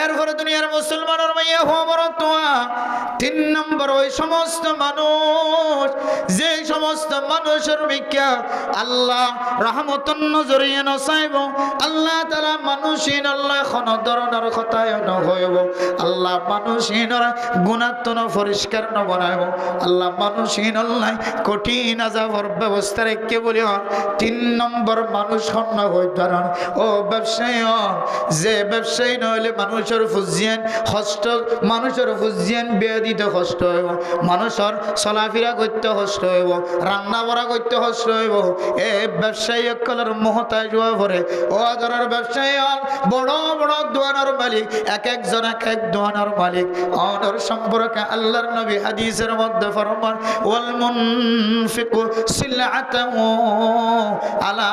এরপরে দুনিয়ার মুসলমানের মাইয়া হওয়ার তোয়া 3 নম্বর ওই সমস্ত মানুষ যে সমস্ত মানুষের ভিক্ষা আল্লাহ রহমতন নজরিয়ে নসাইব আল্লাহ তাআলা মানুষিন আল্লাহ কোন ধরনের কথায় নহইব আল্লাহ মানুষিনের গুণাত্মন পরিষ্কার নবনাইব আল্লাহ মানুষিন আল্লাহ কঠিন আযাবের ব্যবস্থা রেখে বলি 3 নম্বর মানুষ হন হইত ও ব্যবসায়ী যে ব্যবসায়ী নইলে মানুষের ফুজিয়ান কষ্ট মানুষের ফুজিয়ান বিয়ে দিতে কষ্ট হইব মানুষের চলাফেরা করতে কষ্ট হইব রান্না বড়া করতে কষ্ট হইব এই ব্যবসায়ী কলার মহতাজ হওয়া পরে ও ধরার ব্যবসায়ী বড় বড় দোকানের মালিক এক একজন এক এক দোকানের মালিক অনর সম্পর্কে আল্লাহর নবী হাদিসের মধ্যে ফরমান ওয়াল মুনফিকু সিলআতাহু আলা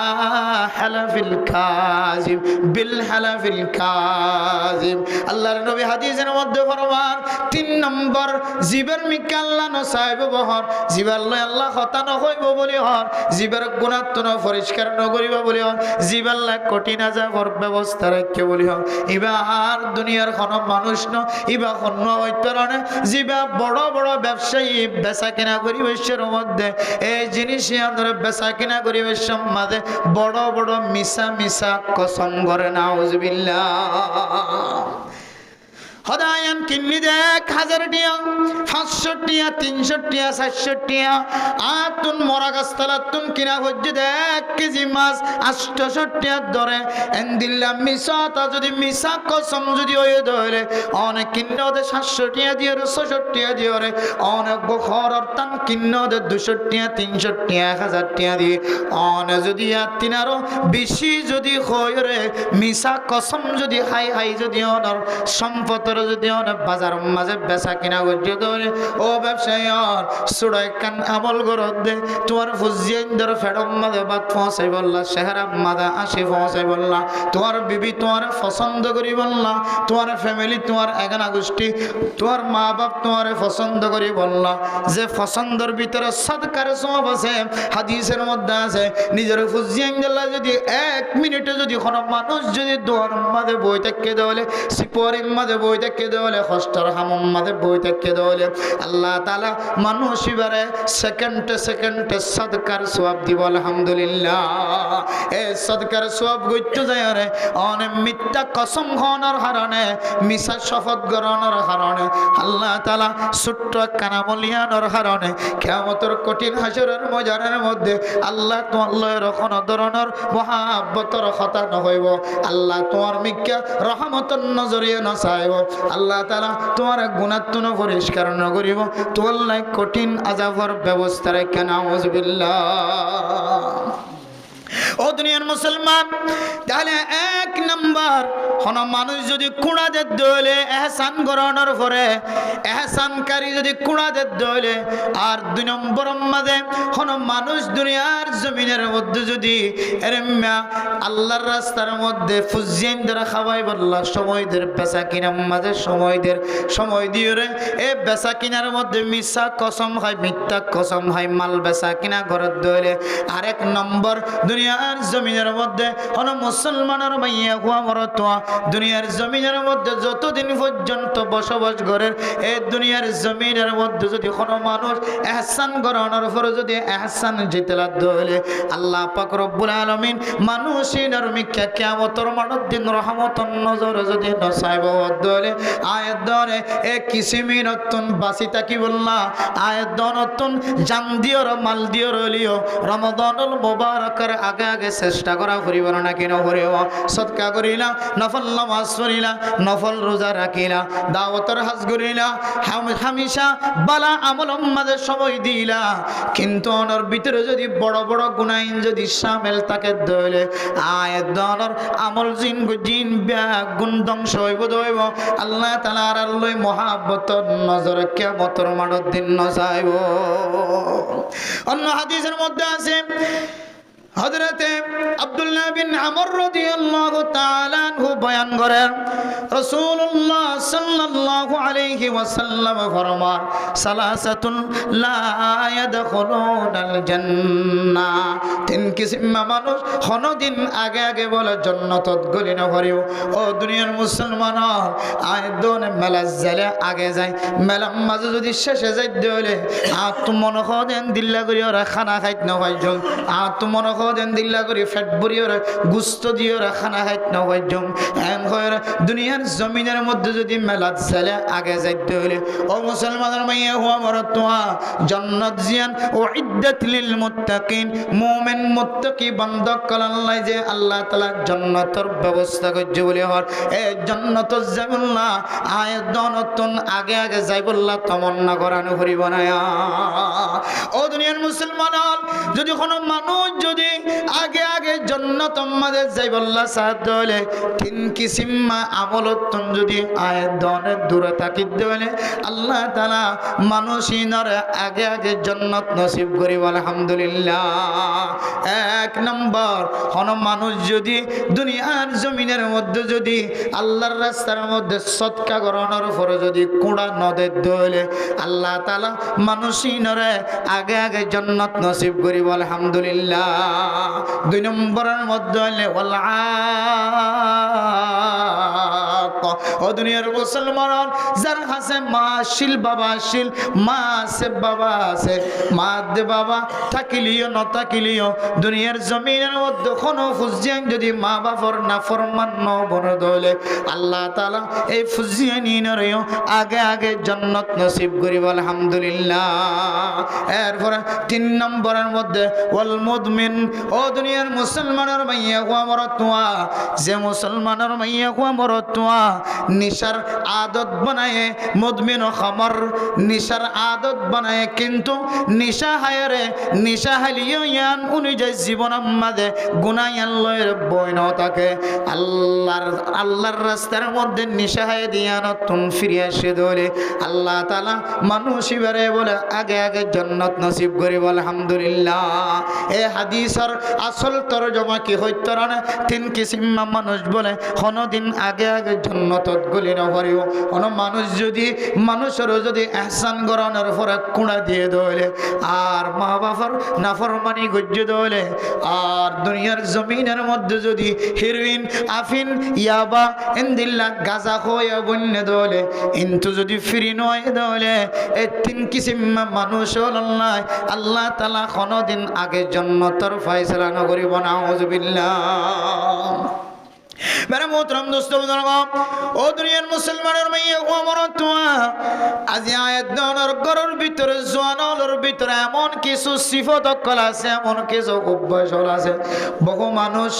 হালাফিল কাযিব বিল হালাফিল কাযিব আল্লাহর নবী হাদিসের মধ্যে ফরমান 3 নম্বর জিবের মিকা আল্লাহ নসাইব বহর জিবার লয় আল্লাহ কথা নহইব হইব বলি হন জীবের গুণাত্মন পরিষ্কার নগরিবা বলি হন জীবাল্লা কঠিন আজাবর ব্যবস্থা রাখে বলি হন ইবার দুনিয়ার কোনো মানুষ ন ইবা অন্য হইতরণে জীবা বড় বড় ব্যবসায়ী বেচা কিনা পরিবেশের মধ্যে এই জিনিস আমাদের বেচা কিনা পরিবেশের মাঝে বড় বড় মিশা মিশা কসম করে নাউজুবিল্লাহ হদায়ান কিন্নি দেখ 1000 টিয়া 500 টিয়া 300 টিয়া 400 টিয়া আতুন মরা গাছতলাতুন কিনা হজ্জে দেখ কেজি মাছ 800 টিয়া ধরে এন্দিল্লা মিসাতা যদি মিসা কসম যদি হয়ে ধরে অনেক কিন্নদে 700 টিয়া দিয়ে 600 টিয়া দিয়ে অনেক বখর অর্থান কিন্নদে 200 টিয়া 300 টিয়া 1000 টিয়া দিয়ে অনেক যদি তিনারও বেশি যদি হয় রে মিসা কসম যদি হাই হাই যদি অনর সম্পদ যদি অনেক বাজার মাঝে বেচা কিনা করছে ধরে ও ব্যবসায়ী সুড়াই কান আমল করত দে তোমার ফুজিয়ান ধর ফেডম মাঝে বাদ পৌঁছাই বললা চেহারা মাঝে আসি পৌঁছাই বললা তোমার বিবি তোমার পছন্দ করি বললা তোমার ফ্যামিলি তোমার এগানা গোষ্ঠী তোমার মা বাপ তোমার পছন্দ করি বললা যে পছন্দর ভিতরে সদকার সব আছে হাদিসের মধ্যে আছে নিজের ফুজিয়ান দিল্লা যদি 1 মিনিটে যদি কোনো মানুষ যদি দোয়ার মাঝে বই থাকে দেওয়ালে সিপরের মাঝে বই থাকে দেওয়ালে হস্টার হামম মাঝে বই থাকে দেওয়ালে আল্লাহ তাআলা মানুষ এবারে সেকেন্ডে সেকেন্ডে সদকার সওয়াব দিব আলহামদুলিল্লাহ এই সদকার সওয়াব গইতে যায় রে অনেক মিথ্যা কসম খাওয়ানোর কারণে মিছা শপথ গ্রহণের কারণে আল্লাহ তাআলা ছোট্ট কানামলিয়ানোর কারণে কিয়ামতের কঠিন হাসরের ময়দানের মধ্যে আল্লাহ তোমার কোনো ধরনের মহাব্বতর কথা নহইব আল্লাহ তোমার মিক্কা রহমতের নজরিয়ে নচাইব আল্লাহ তাআলা তোমার গুণাত্মন পরিষ্কার নকরিব তোমার লাই কঠিন আযাবের ব্যবস্থা রেখে নাউজুবিল্লাহ ও দুনিয়ার মুসলমান তাহলে 1 নাম্বার কোন মানুষ যদি কুড়াতে দইলে এহসান করানোর পরে এহসানকারী যদি কুড়াতে দইলে আর 2 নম্বর মাঝে কোন মানুষ দুনিয়ার জমিনের মধ্যে যদি এরম্যা আল্লাহর রাস্তার মধ্যে ফুজিয়ান দ্বারা খাওয়াই বললা সময়দের বেচা কিনার মাঝে সময় দিয়ে রে এই বেচা কিনার মধ্যে মিথ্যা কসম হয় মিথ্যা কসম হয় মাল বেচা কিনা ঘরের দইলে আর 1 নম্বর দুনিয়ার জমিনের মধ্যে কোন মুসলমানের মাইয়া হুয়া মরতোয়া দুনিয়ার জমিনের মধ্যে যতদিন পর্যন্ত বসবাস করে এই দুনিয়ার জমিনের মধ্যে যদি কোনো মানুষ ইহসান করানোর পরে যদি ইহসান জিতলা দলে আল্লাহ পাক রব্বুল আলামিন মানুষের মিক্কা কিয়ামতের মাঠের দিন রহমতের নজর যদি নসাইব দলে আয়াত ধরে এ কিসিমির নতুন বাসি তাকি বললা আয়াত নতুন জান দিওর মাল দিওর লিও রমাদানুল মুবারকের আগে আগে চেষ্টা করা করিব না কেন করিব সদকা করিলা নফল নামাজ পড়িলা নফল রোজা রাখিলা দাওয়াতের হজ করিলা হামেশা বালা আমল মাঝে সময় দিলা কিন্তু ওনার ভিতরে যদি বড় বড় গুনাইন যদি শামিল থাকে দইলে আয়াত দনর আমল জিন গুণ ধ্বংস হইব দইব আল্লাহ তাআলার লই মহাব্বতর নজর কিয়ামতের মাঠের দিন নচাইব অন্য হাদিসের মধ্যে আছে হযরতে আব্দুল্লাহ বিন আমর রাদিয়াল্লাহু তাআলা আনহু বয়ান করেন রাসূলুল্লাহ সাল্লাল্লাহু আলাইহি ওয়াসাল্লাম ফরমান সালাসাতুন লা ইয়াদখুলুনাল জান্নাহ 3 কিসিম মানুষ কোনদিন আগে আগে বলে জান্নাতত গলি না করিও ও দুনিয়ার মুসলমান আয় দোনে মেলাজ্জালে আগে যায় মেলাম মাঝে যদি শেষে যাইতে হলে আত মন খদেন দিল্লা করি ওরা খানা খাইত না ভাইজন আত মন দেন দিল্লা করি ফ্যাট বড়িও গুস্ত দিও খানা খাইত না ভাইজন এন কইরা দুনিয়ার জমিনের মধ্যে যদি মেলাত চলে আগে যাইতে হলে ও মুসলমানের মাইয়া হুয়া মরতুয়া জান্নাত জিয়ান উইদ্দাত লিল মুত্তাকিন মুমিন মুত্তাকি বান্দা কল্লাই যে আল্লাহ তাআলা জান্নাতের ব্যবস্থা করছে বলে হর এই জান্নাত যাবুল্লাহ আয়াত নতুন আগে আগে যাইবুল্লাহ তমন্না করানো করিব না ও দুনিয়ার মুসলমান যদি কোনো মানুষ যদি আগে আগে জান্নাত আমাদের যাইবুল্লাহ সাথ হলে 3 কিসিম আমলতন যদি আয়াত দূরে থাকি দেলে আল্লাহ তাআলা মানুষিনর আগে আগে জান্নাত নসিব করিব আলহামদুলিল্লাহ 1 নম্বর কোন মানুষ যদি দুনিয়ার জমিনের মধ্যে যদি আল্লাহর রাস্তার মধ্যে সদকা করানোর পরে যদি কুড়া নদে দলে আল্লাহ তাআলা মানুষিনর আগে আগে জান্নাত নসিব করিব আলহামদুলিল্লাহ। 2 নম্বরের মধ্যে হইলে ওয়াল ও দুনিয়ার মুসলমান যার কাছে মা শিল বাবা শিল মা আছে বাবা আছে মা দে বাবা থাকিলিও ন থাকিলিও দুনিয়ার জমিনের মধ্যে কোনো ফুজিয়ান যদি মা বাবার নাফরমান ন বড় দলে আল্লাহ তাআলা এই ফুজিয়ানিনরেও আগে আগে জান্নাত নসিব করিব আলহামদুলিল্লাহ। এরপর 3 নম্বরের মধ্যে ওয়াল মুদমিন ও দুনিয়ার মুসলমানের মাইয়া ওয়া মরতুয়া যে মুসলমানের মাইয়া ওয়া মরতুয়া নিশার আদত বানায় মুদমিন ও খামর নিশার আদত বানায় কিন্তু নিশা হায়রে নিশা হালিও ইয়ান অনুযায়ী জীবন আমাদের গুনায়ান লয়ের বইন থাকে আল্লাহর রাস্তার মধ্যে নিশা হায় দিয়া নতুন ফিরে আসে দলে আল্লাহ তাআলা মানুষ ইবারে বলে আগে আগে জান্নাত নসিব করিব আলহামদুলিল্লাহ। এই হাদিসের আসল তরজমা কি হইতো না 3 কিসিম মানুষ বলে কোনদিন আগে আগে জান্নাত গলি না পারিব কোন মানুষ যদি মানুষের যদি ইহসান করানোর পরে কুড়া দিয়ে দলে আর মা বাবার নাফরমানি গজ্জ দলে আর দুনিয়ার জমিনের মধ্যে যদি হিরোইন আফিন ইয়াবা ইনদিল্লা গাজা খোয়া বন্য দলে কিন্তু যদি ফ্রি নয় দলে এই 3 কিসিম মানুষ আল্লাহ আল্লাহ তাআলা কোনদিন আগে জান্নাতের ফয়সালা না করিব নাউযুবিল্লাহ। मेरे मोहतरम दोस्तों बुजुर्गों ओ दुनियार मुसलमाনের মাইয়া ও মরতুয়া আজ আয়াত দানের গরর ভিতরে জওয়ানর ভিতরে এমন কিছু সিফত অকল আছে এমন কিছু অভ্যাস আছে বহু মানুষ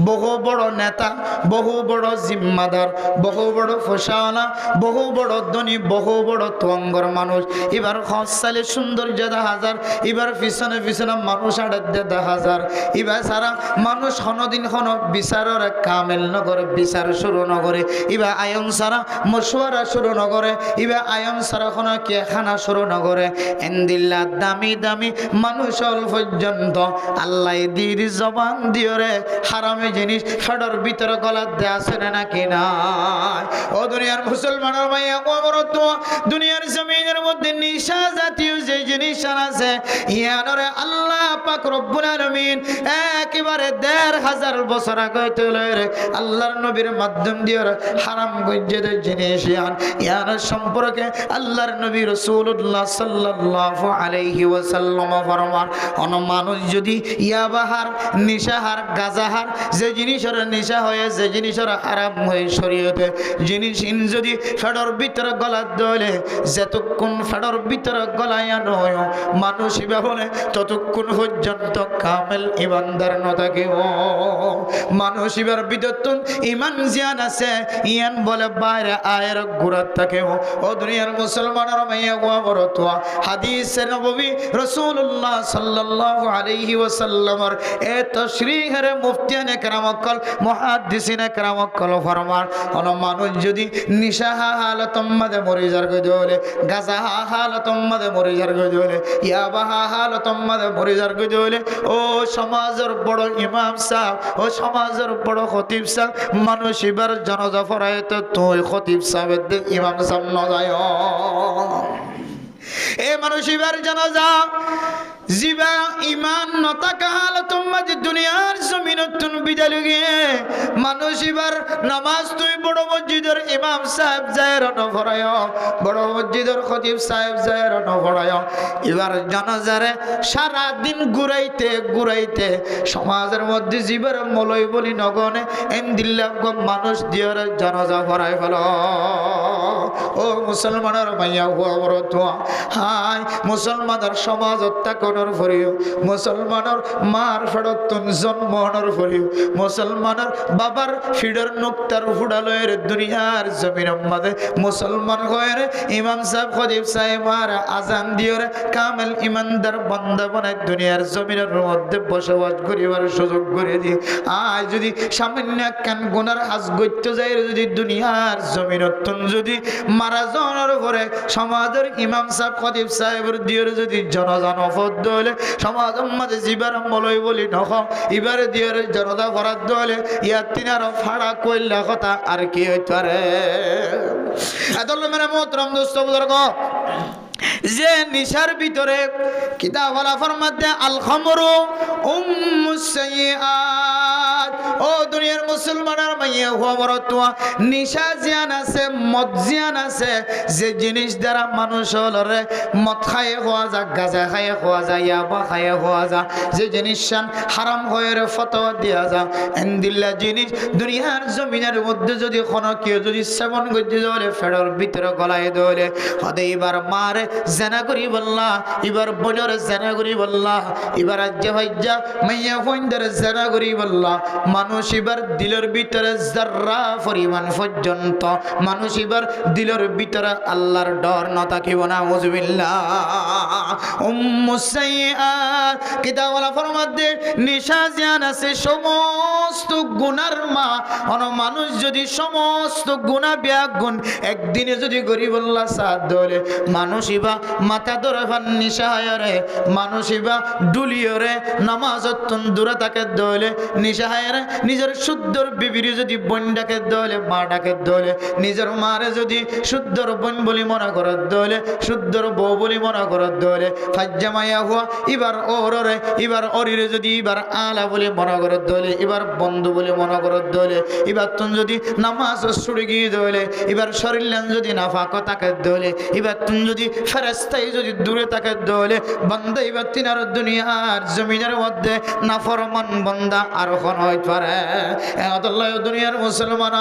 বহু বড় নেতা বহু বড় জিম্মাদার বহু বড় ফসাওয়ালা বহু বড় ধনী বহু বড় তোয়াঙ্গর মানুষ এবার খসালে সুন্দর জাদা হাজার এবার পিছনে পিছনে মানুষ আড়াতে হাজার এবার সারা মানুষ কোনদিন কোন বিচারের কামেল নগরে বিচার শুরু নগরে ইবা আয়ন সারা মশওয়ারা শুরু নগরে ইবা আয়ন সারা কোন কে খানা শুরু নগরে এন্দিল্লা দামি দামি মানুষ অল পর্যন্ত আল্লাহ দির জবান দিওরে হারামে জিনিস ফডর ভিতরে গলা দেয়া আছে নাকি না ও দুনিয়ার মুসলমানের মাইয়া কবরত দুনিয়ার জমিনের মধ্যে নিশা জাতীয় যে জিনিস আছে ইয়ানরে আল্লাহ পাক রব্বুল আলামিন একেবারে ১৫০০ বছর আগে তুলে আল্লাহর নবীর মাধ্যম দিয়ে হারাম গজ্জেদের জিনিস ইয়ার সম্পর্কে আল্লাহর নবী রাসূলুল্লাহ সাল্লাল্লাহু আলাইহি ওয়াসাল্লাম ফরমান কোন মানুষ যদি ইয়াবাহার নিশাহার গাজাহার যে জিনিসের নিশা হয়ে যে জিনিসের হারাম হয়ে শরীয়তে জিনিস যদি ফেডর ভিতরে গলা দলে যতক্ষণ ফেডর ভিতরে গলায় নয় মানুষ বলে ততক্ষণ পর্যন্ত কামেল ইমানদার ন থাকে ও মানুষ এবার বিদতুন ইমান জিয়ান আছে ইয়ান বলে বাইরে আয়ের গুরাত থাকে ও দুনিয়ার মুসলমানের মাইয়া ওয়া বরতোয়া হাদিসে নববী রাসূলুল্লাহ সাল্লাল্লাহু আলাইহি ওয়াসাল্লামের এ তাশরীহের মুফতিয়ানে کرام কল মুহাদ্দিসিনে کرام কল ফরমান কোন মানুষ যদি নিশা হালাতম মধ্যে মরে যার গজলে গাজা হালাতম মধ্যে মরে যার গজলে ইয়াবা হালাতম মধ্যে মরে যার গজলে ও সমাজের বড় ইমাম সাহেব ও সমাজের বড় খতিব সাহেব মানুষ এবার জানাজা পড়ায় তো তুই খতিব সাহেবের ইমাম সাহেব না যায় এ মানুষ এবার জানাজা জিবা ইমান নতাকা হালাতুম মাঝে দুনিয়ার জমিনতুন বিদায় গিয়ে মানুষ এবার নামাজ তুই বড় মসজিদের ইমাম সাহেব জায়ের নফরায় বড় মসজিদের খতিব সাহেব জায়ের নফরায় এবার জানাজারে সারা দিন ঘুরাইতে ঘুরাইতে সমাজের মধ্যে জিবার মলই বলি নগনে এন্দিল্লা মানুষ দিয়ার জানাজা পড়ায় ফেল ও মুসলমানের মাইয়া হুয়া বড় তোয়া হাই মুসলমানের সমাজ হত্যাকরণের ফরিও মুসলমানের মার ফেরতন জন্মনের ফরিও মুসলমানের বাবার ফিডর নুক্তার ফুডালয়ের দুনিয়ার জমিনের মধ্যে মুসলমান হয়ে ইমাম সাহেব খতিব সাহেব আর আজান দিয়ে কামেল ইমানদার বান্দা বানায় দুনিয়ার জমিনের মধ্যে বসবাস করিবার সুযোগ করে দিয়ে আজ যদি সামান্য কান গুনার হাজ গইতে যায় যদি দুনিয়ার জমিনত যদি মারা যাওয়ার পরে সমাজের ইমাম সাহেব খতিব সাহেবের দিয়ে যদি জনজা নফত দলে সমাজের মাঝে জিবার মলই বলি নখ এবারে দিয়ে জনতা করার দলে ইয়ার তিনার ফাড়া কইলা কথা আর কি হইতে পারে এত মেরে মোহতরম দোস্ত বুজুর্গ যে নিশার ভিতরে কিতাবওয়ালা ফরমাতে আল খামরু উম্মুস সাইয়্যাত। ও দুনিয়ার মুসলমানের মাইয়া হওয়া বড় তোয়া নিশা জিয়ান আছে, মদ জিয়ান আছে, যে জিনিস দ্বারা মানুষ হলরে মদ খায়ে হওয়া যায়, গাঁজা খায়ে হওয়া যায়, ইয়াবা খায়ে হওয়া যায়, যে জিনিস হারাম হয়ে ফতোয়া দেওয়া যায় এন্দিল্লা জিনিস দুনিয়ার জমিনের মধ্যে যদি কোনো কেউ যদি সেবন করতে যাবে ফেডর ভিতরে গলায় দলে হদে এবার মারে জেনা করি বললা, এবার বোনের জেনা করি বললা, এবার আজ্জা ভাইজা মাইয়া ফইন্দের জেনা করি বললা, মানুষ এবার দিলের ভিতরে যারা পরিমাণ পর্যন্ত মানুষ এবার দিলের ভিতরে আল্লাহর ডর না থাকিব না। উযবিল্লাহ উম্মুস সাইয়্যাত কিতাবওয়ালা ফরমাতে নিশা জিয়ান আছে সমস্ত গুনার মা। অন মানুষ যদি সমস্ত গুনাহ বিয়া গুণ একদিনে যদি গরিব আল্লাহ সাথ ধরে মানুষ ইবা মাথা ধরে ফান নিশা হায়রে, মানুষ ইবা ডুলিয়রে নামাজতন দূরে তাকে দলে নিশা হায়রে, নিজের শুদ্ধর বিবিরি যদি বোন ডাকে দলে মা ডাকে দলে, নিজের মারে যদি শুদ্ধর বোন বলি মনে করার দলে শুদ্ধর বউ বলি মনে করার দলে ফাজ্জামাইয়া হুয়া এবার ওরে এবার অরিরে যদি এবার আলা বলে মনে করার দলে এবার বন্ধু বলে মনে করার দলে এবার তুন যদি নামাজ ছুড়ে গিয়ে দলে এবার শরীর যদি নাফাক তাকে দলে এবার তুন যদি ফেরেশতাই যদি দূরে তাকে দলে বান্দা এবার তিনার দুনিয়ার জমিনের মধ্যে নাফরমান বান্দা আর কোন হইতে পারে। আল্লাহ দুনিয়ার মুসলমান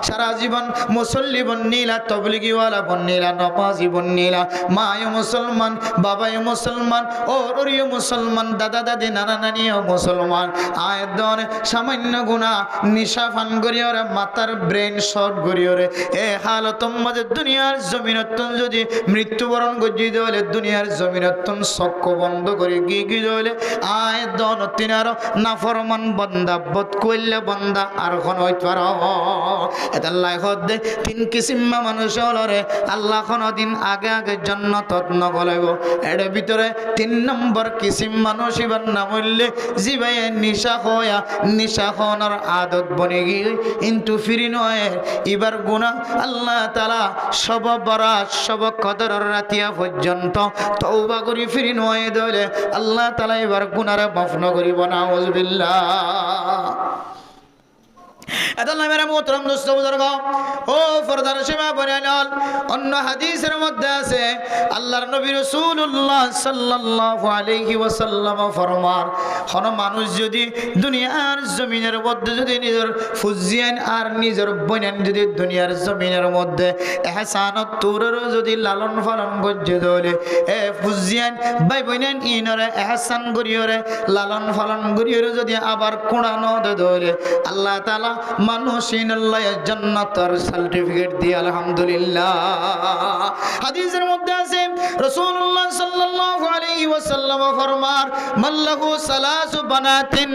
সারা জীবন মুসল্লি বন্নিলা, তবলিগিওয়ালা বন্নিলা, নামাজি বন্নিলা, মায় মুসলমান, বাবায় মুসলমান, ওরিও মুসলমান, দাদা দাদি নানা নানিও মুসলমান, আয়দন সামান্য গুণা নিশা ফান করিওরে মাতার ব্রেন শর্ট করিওরে এ হালতম মাঝে দুনিয়ার জমিনতন যদি মৃত্যুবরণ গজি দলে দুনিয়ার জমিনতন চক্ষু বন্ধ করে গি দলে আয়দন তিনার নাফরমান বন্দা বদ কইলে বন্দা আর কোন হইতে পার। এটা লাইফত দে তিন কিসিম মানুষ হলরে আল্লাহ কোনদিন আগে আগে জান্নাতত নগলাইব। এর ভিতরে 3 নম্বর কিসিম মানুষ এবার নাম হইলে জিবাই নিশা হয়া নিশা হওয়ার আদত বনে গিয়ে কিন্তু ফিরি নয় এবার গুনাহ আল্লাহ তাআলা সব বরাত সব কদর রাতিয়া পর্যন্ত তওবা করি ফিরি নয় দলে আল্লাহ তাআলা এবার গুনাহরে মাফ ন করিব না। আউযুবিল্লাহ। এতলা মেরা মোহতরম দোস্ত বুজুর্গ ও ফরদার সীমা বলেন অন্য হাদিসের মধ্যে আছে আল্লাহর নবী রাসূলুল্লাহ সাল্লাল্লাহু আলাইহি ওয়াসাল্লাম ফরমান কোন মানুষ যদি দুনিয়ার জমিনের মধ্যে যদি নিজের ফুজিয়ান আর নিজের বনান যদি দুনিয়ার জমিনের মধ্যে ইহসানত তুরের যদি লালন পালন করতে দলে এ ফুজিয়ান ভাই বনান ইনরে ইহসান করিওরে লালন পালন করিওরে যদি আবার কোরআন দলে আল্লাহ তাআলা মানুষ ইনাল্লাহ জান্নাতের সার্টিফিকেট দিয়ে আলহামদুলিল্লাহ। হাদিসের মধ্যে আছে রাসূলুল্লাহ সাল্লাল্লাহু আলাইহি ওয়াসাল্লাম ফরমান মাল্লাহু সালাসু বানাতিন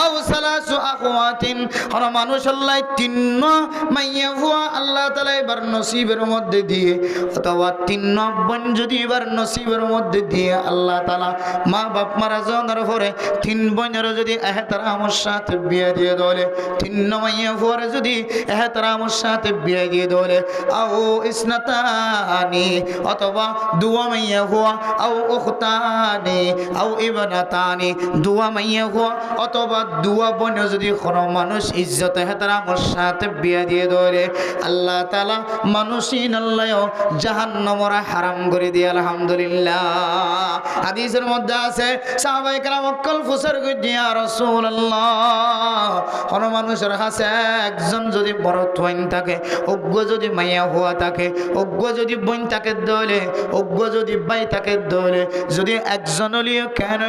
আও সালাসু আখওয়াতিন আর মানুষ আল্লাহ 3 মাইয়া হুয়া আল্লাহ তাআলা এবার নসিবের মধ্যে দিয়ে অথবা 3 বোন যদি এবার নসিবের মধ্যে দিয়ে আল্লাহ তাআলা মা বাপ মারা যাওয়ার পরে 3 বোনের যদি ইহতিরামের সাথে বিয়ে দিয়ে দলে 3 মাইয়া হুয়ার যদি ইহতিরামের সাথে বিয়ে দিয়ে দলে আও ইসনাতানি অথবা 2 মাইয়া হুয়া আও উখতানি আও ইবনাতানি 2 মাইয়া হুয়া অথবা 2 বোন যদি কোন মানুষ ইজ্জত ইহতিরামের সাথে বিয়ে দিয়ে দলে আল্লাহ তাআলা মানুষিন আল্লাহ জাহান্নামে হারাম করে দিয়ে আলহামদুলিল্লাহ। হাদিসের মধ্যে আছে সাহাবায়ে কেরাম অকল ফুসর গিয়া রাসূলুল্লাহ কোন মানুষের কাছে একজন যদি বড় তোয়াইন থাকে অজ্ঞ যদি মাইয়া হওয়া থাকে অজ্ঞ যদি বোন থাকে দলে অজ্ঞ যদি ভাই থাকে দলে যদি একজন হলিও কেন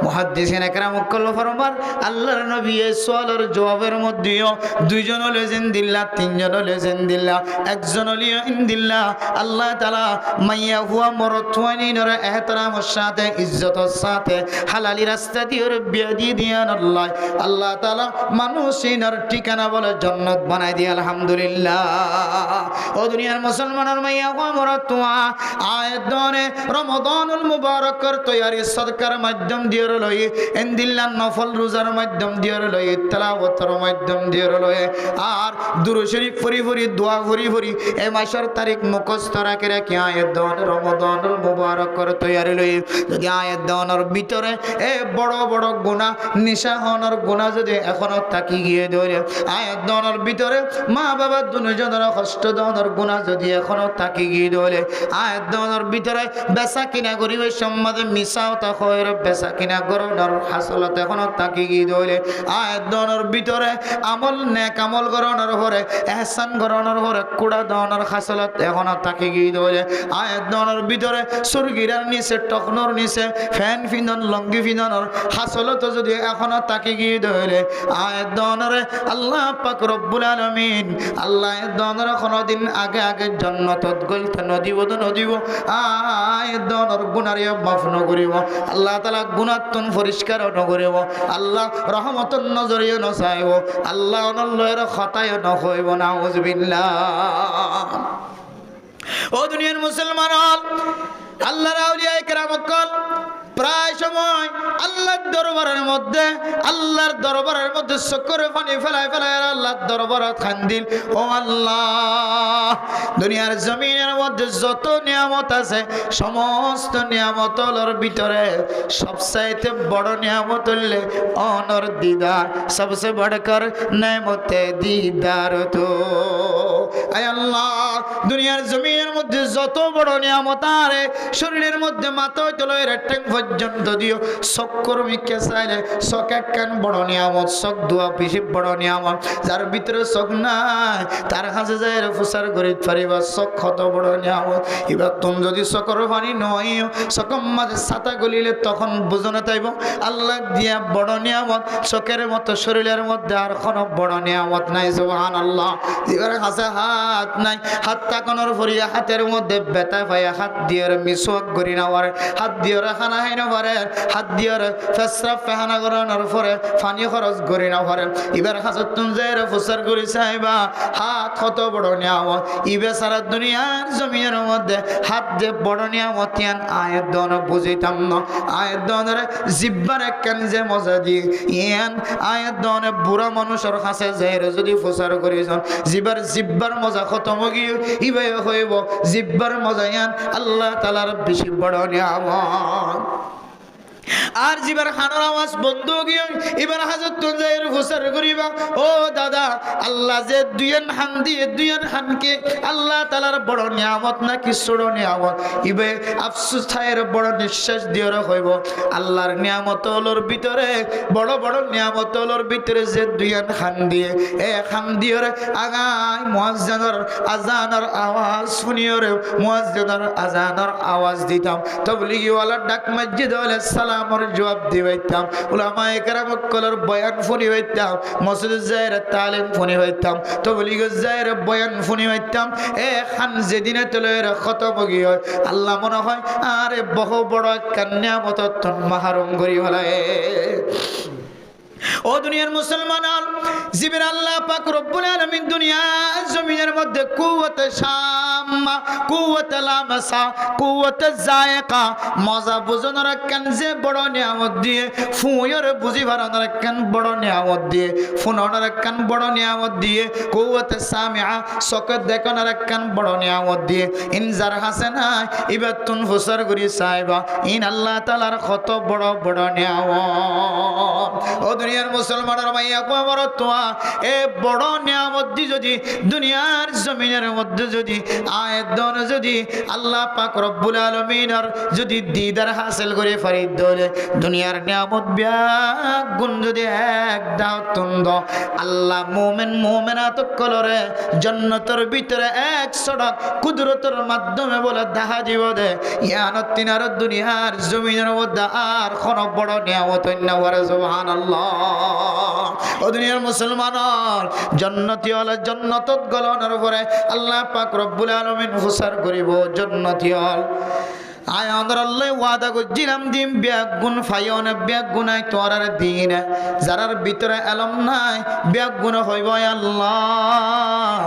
মুহাদ্দিসিন একরাম অকল ফরমান আল্লাহর নবী এই সওয়ালের জবাবের মধ্যেও 2 জন হলে জিন্দিল্লাহ 3 জন হলে জিন্দিল্লাহ একজন হলিও ইনদিল্লাহ আল্লাহ তাআলা মাইয়া হুয়া মরদ তোয়াইনের ইহতিরামের সাথে ইজ্জতের সাথে হালালি রাস্তা দিয়ে বিয়ে দিয়ে দিয়ান আল্লাহ তাআলা মানুষিনের ঠিকানা না বলে জান্নাত বানাই দি আলহামদুলিল্লাহ। ও দুনিয়ার মুসলমানের মাইয়া আমরা তোয়া আয়াত দনে রমাদানুল মুবারকের তৈয়ারি সদকার মাধ্যম দিয়ে লই এন্দিল্লাহ নফল রোজার মাধ্যম দিয়ে লই তেলাওয়াতের মাধ্যম দিয়ে লই আর দুরূদ শরীফ পড়ি পড়ি দোয়া করি করি এই মাসের তারিখ মুখস্থ রাখে রাখি আয়াত দনে রমাদানুল মুবারকের তৈয়ারি লই যদি আয়াত দনের ভিতরে এ বড় বড় গুনাহ নিশা হওয়ার গুনাহ যদি এখনো থাকি গিয়ে ধরে আয়াত দনের ভিতরে মা বাবা দুজনের কষ্ট দনের গুনাহ যদি এখনো থাকি গিয়ে ধরে আয়াত দনের ভিতরে বেচা কিনা করিবে সম্মাদে মিশাও তা হয় বেচা কিনা করোনার হাসলত এখনো থাকি গিয়ে ধরে আয়াত দনের ভিতরে আমল নেক আমল করোনার ঘরে এহসান করোনার ঘরে কুড়া দনের হাসলত এখনো থাকি গিয়ে ধরে আয়াত দনের ভিতরে সুরগিরার নিচে টকনর নিচে ফ্যান ফিন্দন লঙ্গি ফিন্দনের হাসলত যদি এখনো থাকি গিয়ে ধরে আয়াত দনরে আল্লাহ পাক রব্বুল আলামিন আল্লাহ দনরে কোনদিন আগে আগে জান্নাতত গইতে নদিব তো নদিব আয়াত দনর গুনারিয়া মাফ ন করিব আল্লাহ তাআলা গুনাহতন পরিষ্কার ন করিব আল্লাহ রহমতন নজরিয়া ন চাইব আল্লাহ অনল্লয়ের খতায় ন হইব নাউজুবিল্লাহ। ও দুনিয়ার মুসলমান আল্লাহর আউলিয়া কেরামকল প্রায় সময় আল্লাহর দরবারের মধ্যে চকুরে পানি ফেলায় ফেলায় আল্লাহর দরবারে খান্দিল ও আল্লাহ দুনিয়ার জমিনের মধ্যে যত নিয়ামত আছে সমস্ত নিয়ামতের ভিতরে সবচাইতে বড় নিয়ামত হলে অনর দিদার সবচেয়ে বড়কর নেমতে দিদার তো আয় আল্লাহ দুনিয়ার জমিনের মধ্যে যত বড় নিয়ামত আরে শরীরের মধ্যে মাথা তোলে রেটিং পর্যন্ত দিও চক্ষুর্মিকে চাইলে চোখ একখান বড় নিয়ামত চোখ দুয়া বেশি বড় নিয়ামত যার ভিতরে চোখ নাই তার কাছে যায় প্রচার করে পারিবা চোখ কত বড় নিয়ামত এবার তুমি যদি চোখের পানি নয় চোখের মাঝে ছাতা গলিলে তখন বুঝনে তাইব আল্লাহ দিয়া বড় নিয়ামত চোখের মতো শরীরের মধ্যে আর কোনো বড় নিয়ামত নাই সুবহানাল্লাহ। এবার কাছে হাত নাই হাত তাকানোর ফরিয়া হাতের মধ্যে ব্যথা পাইয়া হাত দিয়ে মিসওয়াক করি না পারে হাত দিয়ে খানা খাই না পারে হাত দিয়ে পেশাব পেহানা করানোর পরে পানি খরচ করি না পারে এবার হাসত তুমি যে প্রচার করি চাইবা হাত কত বড় নিয়ামত ইবে সারা দুনিয়ার জমিনের মধ্যে হাত যে বড় নিয়ামত ইয়ান আয়াত দন বুঝিতাম না আয়াত দনের জিব্বার একখান যে মজা দিয়ে ইয়ান আয়াত দনে বুড়া মানুষের কাছে যাই যদি প্রচার করিছেন জিব্বার মজা খতম গিয়ে ইবে হইব জিব্বার মজা ইয়ান আল্লাহ তাআলার বেশি বড় নিয়ামত আর জিবার খানোর আওয়াজ বন্ধ গিয়ে এবার হাজত তুঞ্জায়ের প্রচার করিবা ও দাদা আল্লাহ যে দুইয়ান হান দিয়ে দুইয়ান হানকে আল্লাহ তাআলার বড় নিয়ামত নাকি ছোট নিয়ামত ইবে আফসোস থায়ের বড় নিঃশ্বাস দিয়ে হইব আল্লাহর নিয়ামতগুলোর ভিতরে বড় বড় নিয়ামতগুলোর ভিতরে যে দুইয়ান খান দিয়ে এ খান দিয়ে আগাই মুয়াজ্জিনের আজানের আওয়াজ শুনিও রে মুয়াজ্জিনের আজানের আওয়াজ দিতাম তাবলীগী ওয়ালা ডাক মসজিদ ওয়ালা সালামের জবাব দিবাইতাম উলামায়ে কেরাম কলর বয়ান শুনি হইতাম মসজিদে যায়রা তালিম শুনি হইতাম তাবলীগের যায়রা বয়ান শুনি হইতাম এ খান যেদিনে তলের খতম গিয়ে আল্লাহ মনে হয় আরে বহু বড় নিয়ামত মাহরুম করি হলায়। ও দুনিয়ার মুসলমান জিবের আল্লাহ পাক রব্বুল আলামিন দুনিয়া জমিনের মধ্যে কুওয়াতে শাম্মা কুওয়াতে লামাসা কুওয়াতে জায়কা মজা বুঝানোর কেন যে বড় নিয়ামত দিয়ে ফুয়রে বুঝি ভাড়ানোর কেন বড় নিয়ামত দিয়ে ফুনানোর কেন বড় নিয়ামত দিয়ে কুওয়াতে সামিআ চোখে দেখানোর কেন বড় নিয়ামত দিয়ে ইনজার হাসেনা এবার তুন ফুসার করি সাইবা ইন আল্লাহ তাআলার কত বড় বড় নিয়ামত। ও দুনিয়ার মুসলমানের মাইয়া আমার তোয়া এ বড় নিয়ামত দি যদি দুনিয়ার জমিনের মধ্যে যদি আয়াত যদি আল্লাহ পাক রব্বুল আলামিনের যদি দিদার হাসিল করে ফরিদ দলে দুনিয়ার নিয়ামত ব্যাগ গুণ যদি এক দাও তুন্দ আল্লাহ মুমিনাত কলরে জান্নাতের ভিতরে 100টা কুদরতের মাধ্যমে বলে দেখা দিব দে ইয়ানত তিনার দুনিয়ার জমিনের মধ্যে আর কোন বড় নিয়ামত না ওরে সুবহানাল্লাহ। ও দুনিয়ার মুসলমান জান্নাতি ওয়ালা জান্নাতত গলনের পরে আল্লাহ পাক রব্বুল আলামিন ফুসার করিব জান্নাতি ওয়াল আয় আমাদের আল্লাহ ওয়াদা করছিলাম দিন ব্যাগুন ফাইও না ব্যাগুন আয় তোর দিন যারার ভিতরে এলম নাই ব্যাগুন হইব আল্লাহ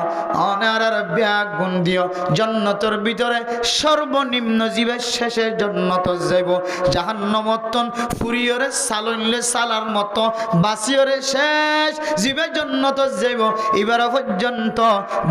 অনার ব্যাগুন দিও জান্নাতের ভিতরে সর্বনিম্ন জীবের শেষে জান্নাত যাইব জাহান্নামতন ফুরিয়রে সালনলে সালার মতো বাসিয়রে শেষ জীবের জান্নাত যাইব এবার পর্যন্ত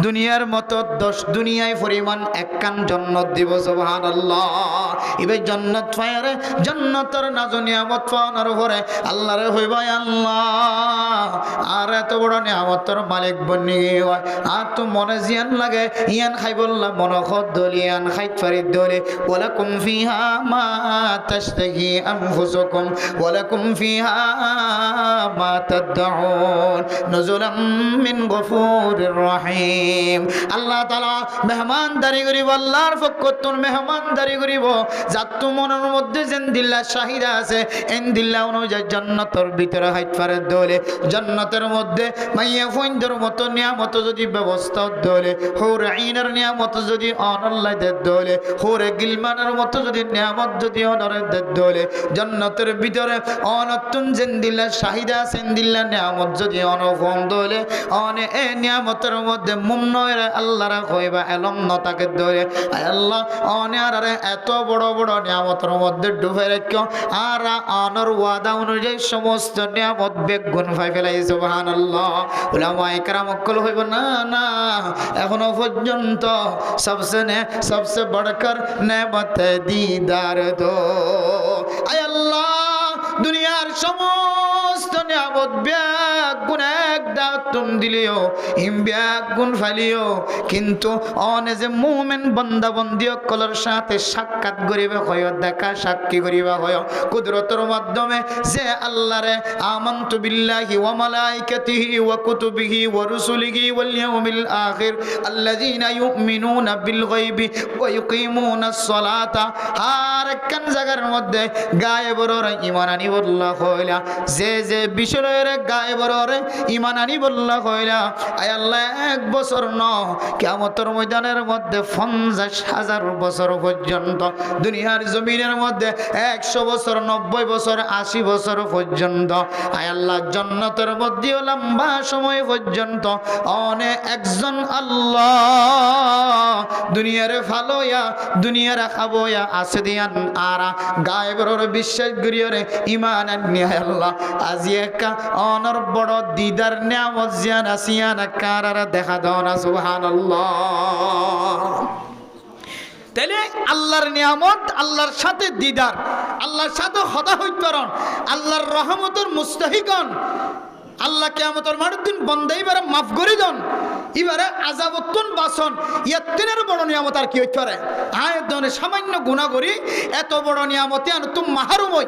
দুনিয়ার মতো 10 দুনিয়ায় পরিমাণ একখান জান্নাত দিব সুবহানাল্লাহ এবার জান্নাত পায়রে জান্নাতের নাজু নিয়ামত পাওয়ার পরে আল্লাহরে হইবা আল্লাহ আর এত বড় নিয়ামতের মালিক বনি হয় আর তো মনে জিয়ান লাগে ইয়ান খাই বললাম মনে খদ দলি ইয়ান খাই পারি দলি ওয়ালাকুম ফিহা মা তাশতাহি আনফুসুকুম ওয়ালাকুম ফিহা মা তাদউন নুজুলাম মিন গফুরির রহিম আল্লাহ তাআলা মেহমানদারি করিব আল্লাহর পক্ষতুন মেহমানদারি করিব যাত মনের মধ্যে যেন দিল্লা শাহিদা আছে এন দিল্লা অনুযায়ী জান্নাতের ভিতরে হাইত পারে দলে জান্নাতের মধ্যে মাইয়া ফইন্দর মতো নিয়ামত যদি ব্যবস্থা দলে হৌর আইনের নিয়ামত যদি অনল্লাহ দে দলে হৌরে গিলমানের মতো যদি নিয়ামত যদি অনরে দে দলে জান্নাতের ভিতরে অনতুন যেন দিল্লা শাহিদা আছে দিল্লা নিয়ামত যদি অনফম দলে অনে এ নিয়ামতের মধ্যে মুন্নয়ের আল্লাহরা কইবা এলম নতাকে দলে আল্লাহ অনে আর এত বড় বড় নিয়ামতের মধ্যে ডুবে রাখো আর অনর ওয়াদা অনুযায়ী সমস্ত নিয়ামত বেগুন ভাই ফেলাই সুবহানাল্লাহ উলামায়ে কেরাম অকল হইব না না এখনো পর্যন্ত সবসে বড়কর নেমত দিদার দো আয় আল্লাহ দুনিয়ার সমস্ত নিয়ামত বেগুন এক দাতুন দিলিও হিম বেগুন ফালিও কিন্তু অনে যে মুমিন বান্দা বন্দি অকলের সাথে সাক্ষাৎ করিবে হয় দেখা সাক্ষী করিবা হয় কুদরতের মাধ্যমে যে আল্লাহরে আমানতু বিল্লাহি ওয়া মালাইকাতিহি ওয়া কুতুবিহি ওয়া রুসুলিহি ওয়াল ইয়াউমিল আখির আল্লাযীনা ইউমিনুনা বিল গায়বি ওয়া ইউকিমুনাস সালাতা আর কোন জায়গার মধ্যে গায়েবের ঈমান আনি বল্লা কইলা যে বিষয়ের গায়েবের ঈমান আনি বল্লা কইলা আয় আল্লাহ এক বছর ন কিয়ামতের ময়দানের মধ্যে 50,000 বছর পর্যন্ত দুনিয়ার জমিনের মধ্যে 100 বছর 90 বছর 80 বছর পর্যন্ত আয় আল্লাহ জান্নাতের মধ্যে লম্বা সময় পর্যন্ত অনেক একজন আল্লাহ দুনিয়ার ভালোয়া দুনিয়ার খাবয়া আছে দিয়ান আরা গায়েবের বিশ্বাস করিয়রে ঈমান আনি আল্লাহ আজি একা অনর বড় দিদার নিয়ামত জিয়ান আসিয়ান কারার দেখা দাও না সুবহানাল্লাহ তাহলে আল্লাহর নিয়ামত আল্লাহর সাথে দিদার আল্লাহর সাথে হদা হইতরণ আল্লাহর রহমতের মুস্তাহিকন আল্লাহ কিয়ামতের মাঠের দিন বন্দাইবারে মাফ করে দেন এবারে আযাবতুন বাসন ইয়াতিনের বড় নিয়ামত আর কি হইতে পারে আয় দনে সামান্য গুনাহ করি এত বড় নিয়ামতে আর তুমি মাহরুম হই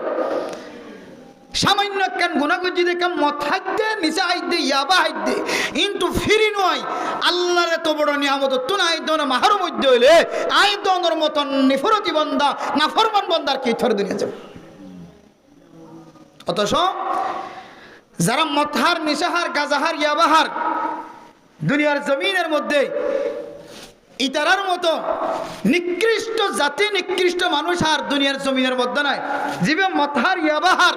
সামান্য কেন গুনাহ করি যদি কেন মত হাইতে নিচে হাইতে ইয়াবা হাইতে কিন্তু ফিরি নয় আল্লাহর এত বড় নিয়ামত তুই আয় দনে মাহরুম হইতে হইলে আয় দনের মতন নিফরতি বান্দা নাফরমান বান্দার কি থর দুনিয়া যাবে অতঃ যারা মতহার নিশাহার গাজাহার ইয়াবাহার দুনিয়ার জমিনের মধ্যে ইতারার মতো নিকৃষ্ট জাতি নিকৃষ্ট মানুষ আর দুনিয়ার জমিনের মধ্যে নাই জীবে মতহার ইয়াবাহার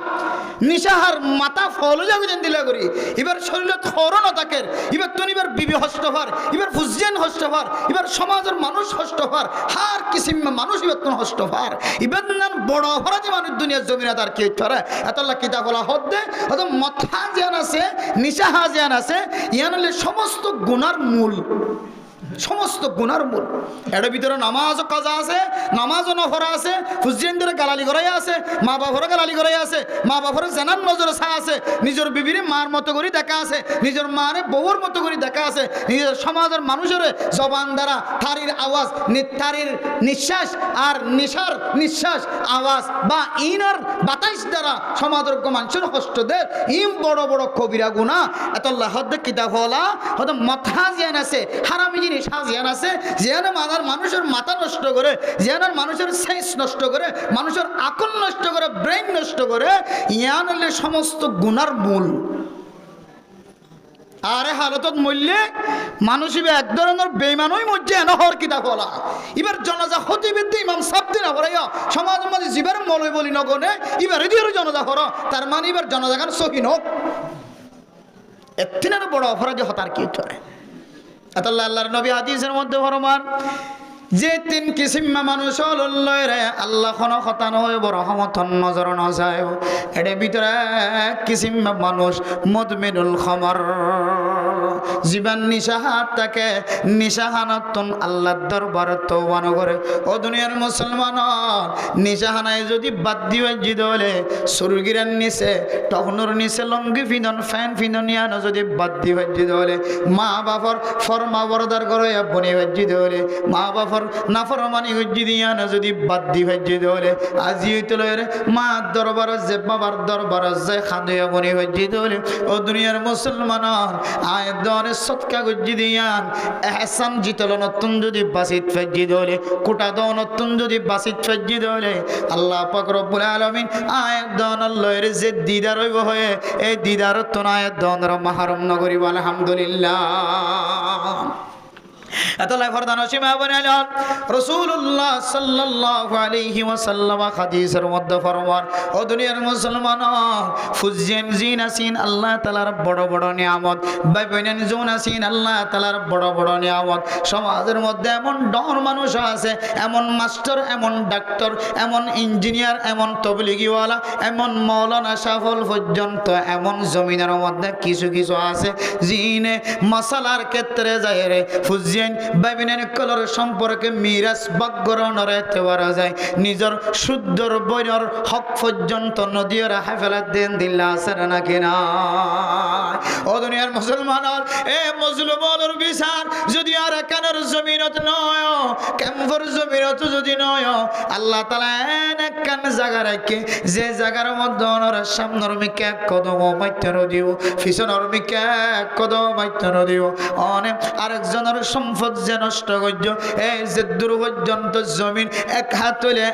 নিশাহার মাথা ফলো যাগুন দিলা করি এবার শরীরত খরণ তাকের এবার তুনিবার বিবি হস্তফার এবার ফুজিয়ান হস্তফার এবার সমাজের মানুষ হস্তফার হার কিসিম মানুষ এবার তুমি হস্তফার এবার নান বড় অপরাধী মানুষ দুনিয়ার জমিনে তার কি করে এতলা কিতাব বলা হদ্দে অত মথা জ্ঞান আছে নিশাহা জ্ঞান আছে ইয়ান হলে সমস্ত গুনার মূল সমস্ত গুনার মূল এর ভিতরে নামাজও কাজা আছে নামাজও নফরা আছে ফুজিয়ানদের গালালি করাই আছে মা বাবার গালালি করাই আছে মা বাবার জানার নজরে ছা আছে নিজের বিবিরে মার মতো করে দেখা আছে নিজের মারে বউর মতো করে দেখা আছে নিজের সমাজের মানুষের জবান দ্বারা থারির আওয়াজ থারির নিঃশ্বাস আর নিশার নিঃশ্বাস আওয়াজ বা ইনার বাতাস দ্বারা সমাজের মানুষের হস্তদের ইম বড় বড় কবিরা গুণা এত লাহদ্দে কিতাব হলা হয়তো মাথা জ্ঞান আছে হারামি জিনিস জ্ঞান আছে জ্ঞানে মানুষের মাথা নষ্ট করে জ্ঞানের মানুষের সেন্স নষ্ট করে মানুষের আকল নষ্ট করে ব্রেন নষ্ট করে ইয়ান হলে সমস্ত গুনার মূল আরে হালতত মরলে মানুষ ইবে এক ধরনের বেইমানই মজ্জে এনহর কিতাব বলা এবার জনাজা হতিবিদ্যে ইমাম সাবদি না হরাইয়া সমাজ মাঝে জিবার মলই বলি নগনে এবারে দিয়ে জনাজা হর তার মানে এবার জনাজা গান সহিন হোক এতিনার বড় অপরাধ হতার কি করে আল্লাহ আল্লাহর নবী হাদিসের মধ্যে ফরমান যে তিন কিসিম মানুষ লয় রে আল্লাহ খন খতান হইব রহমতন নজর নজায় এর ভিতরে এক কিসিম মানুষ মুদমিনুল খমর জীবন নিশাহাত তাকে নিশাহানতন আল্লাহর দরবারে তওবা করে ও দুনিয়ার মুসলমান নিশাহানায় যদি বাদ দিও জিদলে সুরগিরান নিচে টহনুর নিচে লঙ্গি ফিদন ফ্যান ফিদনিয়ানো যদি বাদ দিও জিদলে মা বাবার ফরমা বরদার করে বনি জিদলে মা বাবার নাফরমানি হজ্জি দিয়া না যদি বাদ দি হজ্জি দলে আজি হইতে লয় মা দরবার যে বাবার দরবার যে খাদয়া বনি হজ্জি দলে ও দুনিয়ার মুসলমান আয় দরে সৎকা গজ্জি দিয়ান এহসান জিতল নতুন যদি বাসিত ফজ্জি দলে কোটা দ নতুন যদি বাসিত ফজ্জি দলে আল্লাহ পাক রব্বুল আলামিন আয় দন লয়ের যে দিদার হইব হয়ে এই দিদার তো আয় দনর মাহরম নগরী আলহামদুলিল্লাহ এতলাই ফরদান সীমা বনালেন রাসূলুল্লাহ সাল্লাল্লাহু আলাইহি ওয়াসাল্লাম হাদিসের মধ্যে ফরমান ও দুনিয়ার মুসলমান ফুজিন জিনাসিন আল্লাহ তাআলার বড় বড় নিয়ামত বাইবেন জুনাসিন আল্লাহ তাআলার বড় বড় নিয়ামত সমাজের মধ্যে এমন ডর মানুষ আছে এমন মাস্টার এমন ডাক্তার এমন ইঞ্জিনিয়ার এমন তবলিগীওয়ালা এমন মাওলানা সাফল পর্যন্ত এমন জমিনের মধ্যে কিছু কিছু আছে জিনে মাসালার ক্ষেত্রে যায় রে ফুজিন বাইবিনের কলর সম্পর্কে মিরাজ বাগ্যরণের এতেবারা যায় নিজের শুদ্ধর বইনের হক পর্যন্ত নদীর হাফেলাত দেন দিল্লা আছে নাকি না ও দুনিয়ার মুসলমান এ মজলুমের বিচার যদি আর কানের জমিনত নয় ক্যাম্পর জমিনত যদি নয় আল্লাহ তাআলা এক কান জায়গা রাখে যে জায়গার মধ্যে ওনার সামনের মিকে এক কদম মাইত্র দিও পিছনের মিকে এক কদম মাইত্র দিও অনেক আরেকজনের সম্পদ যে নষ্ট করছ এই যে দূর পর্যন্ত জমিন এক হাত হলে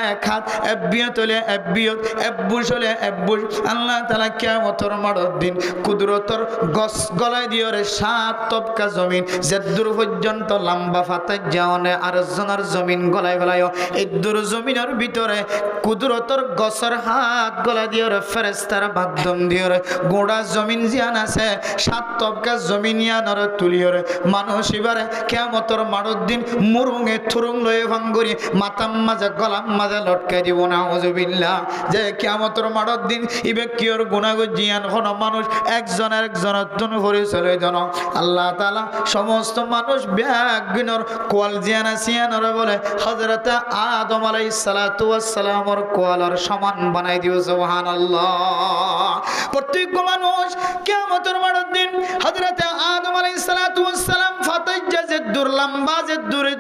এক হাত এবিয়ত হলে এবিয়ত এব্বুস হলে এব্বুস আল্লাহ তাআলা কিয়ামতের মাঠের দিন কুদরতর গছ গলায় দিয়ে রে সাত তবকা জমিন যে দূর পর্যন্ত লম্বা ফাতে যাওনে আর জনের জমিন গলায় গলায় এই দূর জমিনের ভিতরে কুদরতর গছর হাত গলা দিয়ে রে ফেরেশতার মাধ্যম দিয়ে রে গোড়া জমিন জিয়ান আছে সাত তবকা জমিন ইয়ানর তুলিয়ে রে মানুষ এবারে কিয়ামতের মাঠের দিন মুরুঙে থুরুং লয়ে ভাঙ্গরি মাথার মাঝে গলার মাঝে লটকাই দিব নাউযুবিল্লাহ যে কিয়ামতের মাঠের দিন ইবে কিয়র গুনাহ জিয়ান কোন মানুষ একজন আরেকজনের তুন করে চলে জন আল্লাহ তাআলা সমস্ত মানুষ ব্যাগিনর কোয়াল জিয়ানা সিয়ানর বলে হযরত আদম আলাইহিস সালাতু ওয়াস সালামর কোয়ালর সমান বানাই দিও সুবহানাল্লাহ প্রত্যেক মানুষ কিয়ামতের মাঠের দিন হযরত আদম আলাইহিস সালাতু ওয়াস সালাম ফাতাইজা যে দূর লম্বা যে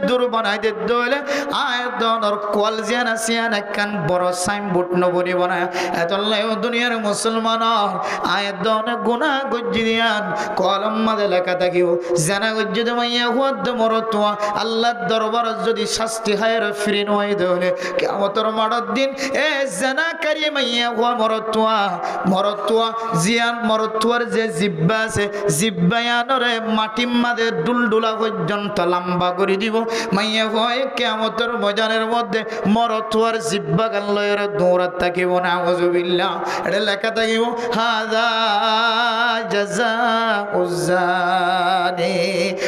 দূর বানাই দে দলে আয়দনর কোয়াল জিয়ানা সিয়ানা কান বড় সাইনবোর্ড নবনি বানায় এতলাই দুনিয়ার মুসলমান আয়দন গুনাহ গজ্জি দিয়ান কলম মাঝে লেখা থাকিও জানা গজ্জি দমাইয়া হুয়াদ মরতুয়া আল্লাহর দরবার যদি শাস্তি হায়র ফিরে নয় দলে কিয়ামতের মাঠের দিন এ জানাকারী মাইয়া হুয়া মরতুয়া জিয়ান মরতুয়ার যে জিব্বা আছে জিব্বায়ানরে মাটির মাঝে দুলদুলা পর্যন্ত লম্বা করে দিব মাইয়া হয় কিয়ামতের ময়দানের মধ্যে মরতুয়ার জিব্বা গান লয়ের দৌড়াত থাকিব নাউযুবিল্লাহ এটা লেখা থাকিব হাযা জাযাউজ জানি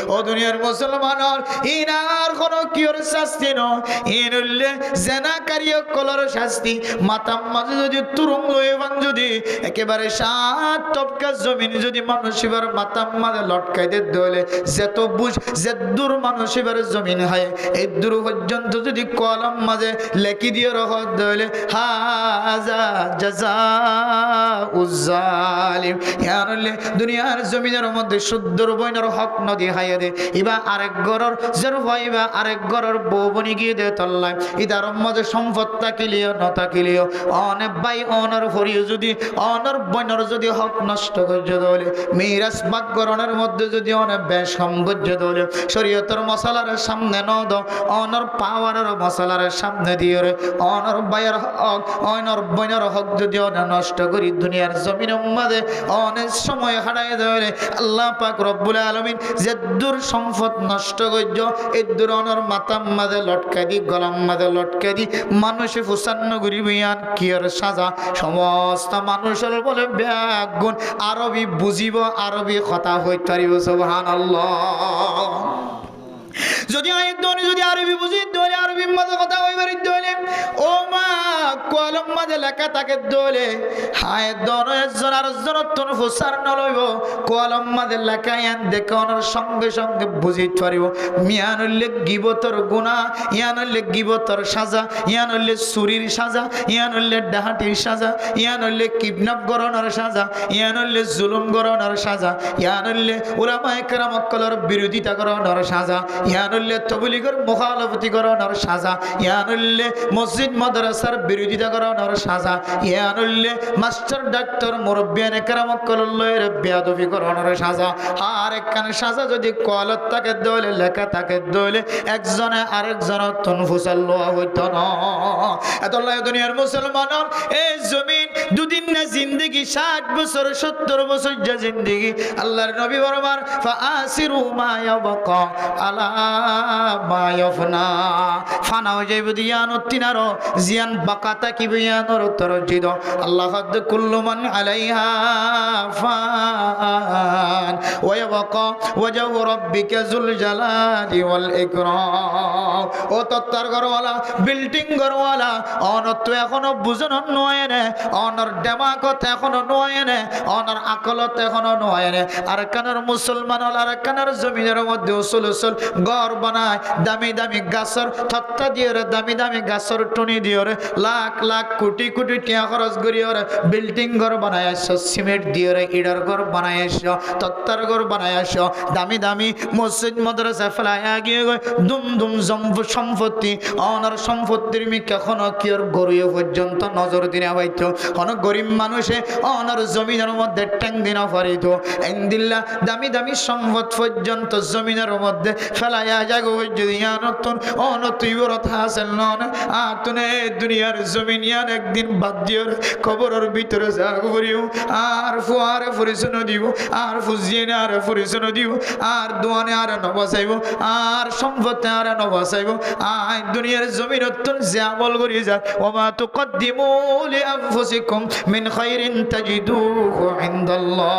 ও দুনিয়ার মুসলমানের ইনার কোন কিয়র শাস্তি নয় ইনলে জানাকারী কলর শাস্তি মাথার মাঝে যদি তুরুং লয়ে ভাঙ যদি একেবারে সাত তবকা জমিন যদি মানুষ এবার মাথার মাঝে লটকাই দে দলে যত বুঝ যে দূর মানুষ এবার জমিন হয় এই দূর পর্যন্ত যদি কলম মাঝে লেখি দিয়ে রহ দলে হাযা জাযাউজ জালিম ইয়ারলে দুনিয়ার জমিনের মধ্যে শুদ্ধর বইনের হক নদী হাইয়ে দে ইবা আরেক গরর জের হইবা আরেক গরর বউ বনি গিয়ে দে তল্লাই ইদার মধ্যে সম্পদ তাকিলিও ন তাকিলিও অনেক ভাই অনর হরিও যদি অনর বইনের যদি হক নষ্ট করছে দলে মিরাজ ভাগ গরনের মধ্যে যদি অনেক বেশ কম করছে দলে শরীয়তের মশালার সামনে নদ অনর পাওয়ারের মশালার সামনে দিয়ে অনর বায়ের হক অনর বইনের হক যদি নষ্ট করি দুনিয়ার জমিনের মাঝে অনেক সময় হারায় দেয় আল্লাহ পাক রব্বুল আলামিন যে দূর সম্পদ নষ্ট করজ এই দূর অনর মাথার মাঝে লটকা দি গলার মাঝে লটকা দি মানুষে ফুসান্ন করি বিয়ান কিয়র সাজা সমস্ত মানুষের বলে ব্যাগুণ আরবি বুঝিব আরবি কথা হইতে পারিব সুবহানাল্লাহ যদি আয়াত দনে যদি আরবি বুঝি দলে আরবি মাঝে কথা হইবারি দলে ও মা কলম মাঝে লেখা থাকে দলে আয়াত দনে একজন আরেকজন তন ফুসার ন লইব কলম মাঝে লেখা ইয়ান দেখানোর সঙ্গে সঙ্গে বুঝিতে পারিব মিয়ান হইলে গিবতর গুনাহ ইয়ান হইলে গিবতর সাজা ইয়ান হইলে চুরির সাজা ইয়ান হইলে ডাহাতির সাজা ইয়ান হইলে কিডন্যাপ করানোর সাজা ইয়ান হইলে জুলুম করানোর সাজা ইয়ান হইলে উলামায়ে কেরাম সকলের বিরোধিতা করানোর সাজা ইয়ান হইলে তবলিগের মুখালফতি করানোর সাজা ইয়ান হইলে মসজিদ মাদ্রাসার বিরোধিতা করানোর সাজা ইয়ান হইলে মাস্টার ডাক্তার মুরব্বিয়ানে কেরাম সকলের বেয়াদবি করানোর সাজা আর একখান সাজা যদি কলত থাকে দলে লেখা থাকে দলে একজনে আরেকজন তন ফুসাল লওয়া হইতো না এতলাই দুনিয়ার মুসলমান এই জমিন দুদিন না জিন্দেগি 60 বছর 70 বছর যা জিন্দেগি আল্লাহর নবী ফরমান ফাআসিরু মা ইয়াবকা আলা মা ইয়াফনা ফানা হয়ে যাইব দিয়ানো তিনারো জিয়ান বাকাতা কি বিয়ানোর তরজিদ আল্লাহ হাদ কুল্লু মান আলাইহা ফান ওয়া ইয়াবকা ওয়াজহু রাব্বিকা যুল জালালি ওয়াল ইকরাম ও তত্তার ঘরওয়ালা বিল্ডিং ঘরওয়ালা অনত এখনো বুঝন নয় নে অনর দেমাকত এখনো নয় নে অনর আকলত এখনো নয় নে আর কানার মুসলমান আর কানার জমিনের মধ্যে উসুল উসুল ঘর বানায় দামি দামি গাছর থত্তা দিয়ে দামি দামি গাছর টুনি দিয়ে লাখ লাখ কোটি কোটি টাকা খরচ করিয়ে বিল্ডিং ঘর বানায় আসছো সিমেন্ট দিয়ে ইটার ঘর বানায় আসছো তত্তার ঘর বানায় আসছো দামি দামি মসজিদ মাদ্রাসা ফেলায় গিয়ে দুম দুম সম্পত্তি অনার সম্পত্তির মি কখনো কি ওর গরুয়ে পর্যন্ত নজর দিনা হইতো অনেক গরিব মানুষে অনার জমিনের মধ্যে ট্যাং দিনা পারিত ইনদিল্লা দামি দামি সম্পদ পর্যন্ত জমিনের মধ্যে ফেলাইয়া যাগো যদি নতুন অনতুই বরত হাসেল নন আতুনে দুনিয়ার জমিন ইয়ান একদিন বাদ দিও কবরের ভিতরে যাগরিও আর ফুয়ারে পরিচন্ন দিব আর ফুজিয়ে আর পরিচন্ন দিব আর দোয়ানে আর নবসাইব আর সম্পদে আর নবসাইব আই দুনিয়ার জমিন অত্যন্ত যে আমল করি যা ওমা তুকদ্দিমু লিআনফুসিকুম মিন খাইরিন তাজিদুহু ইনদাল্লাহ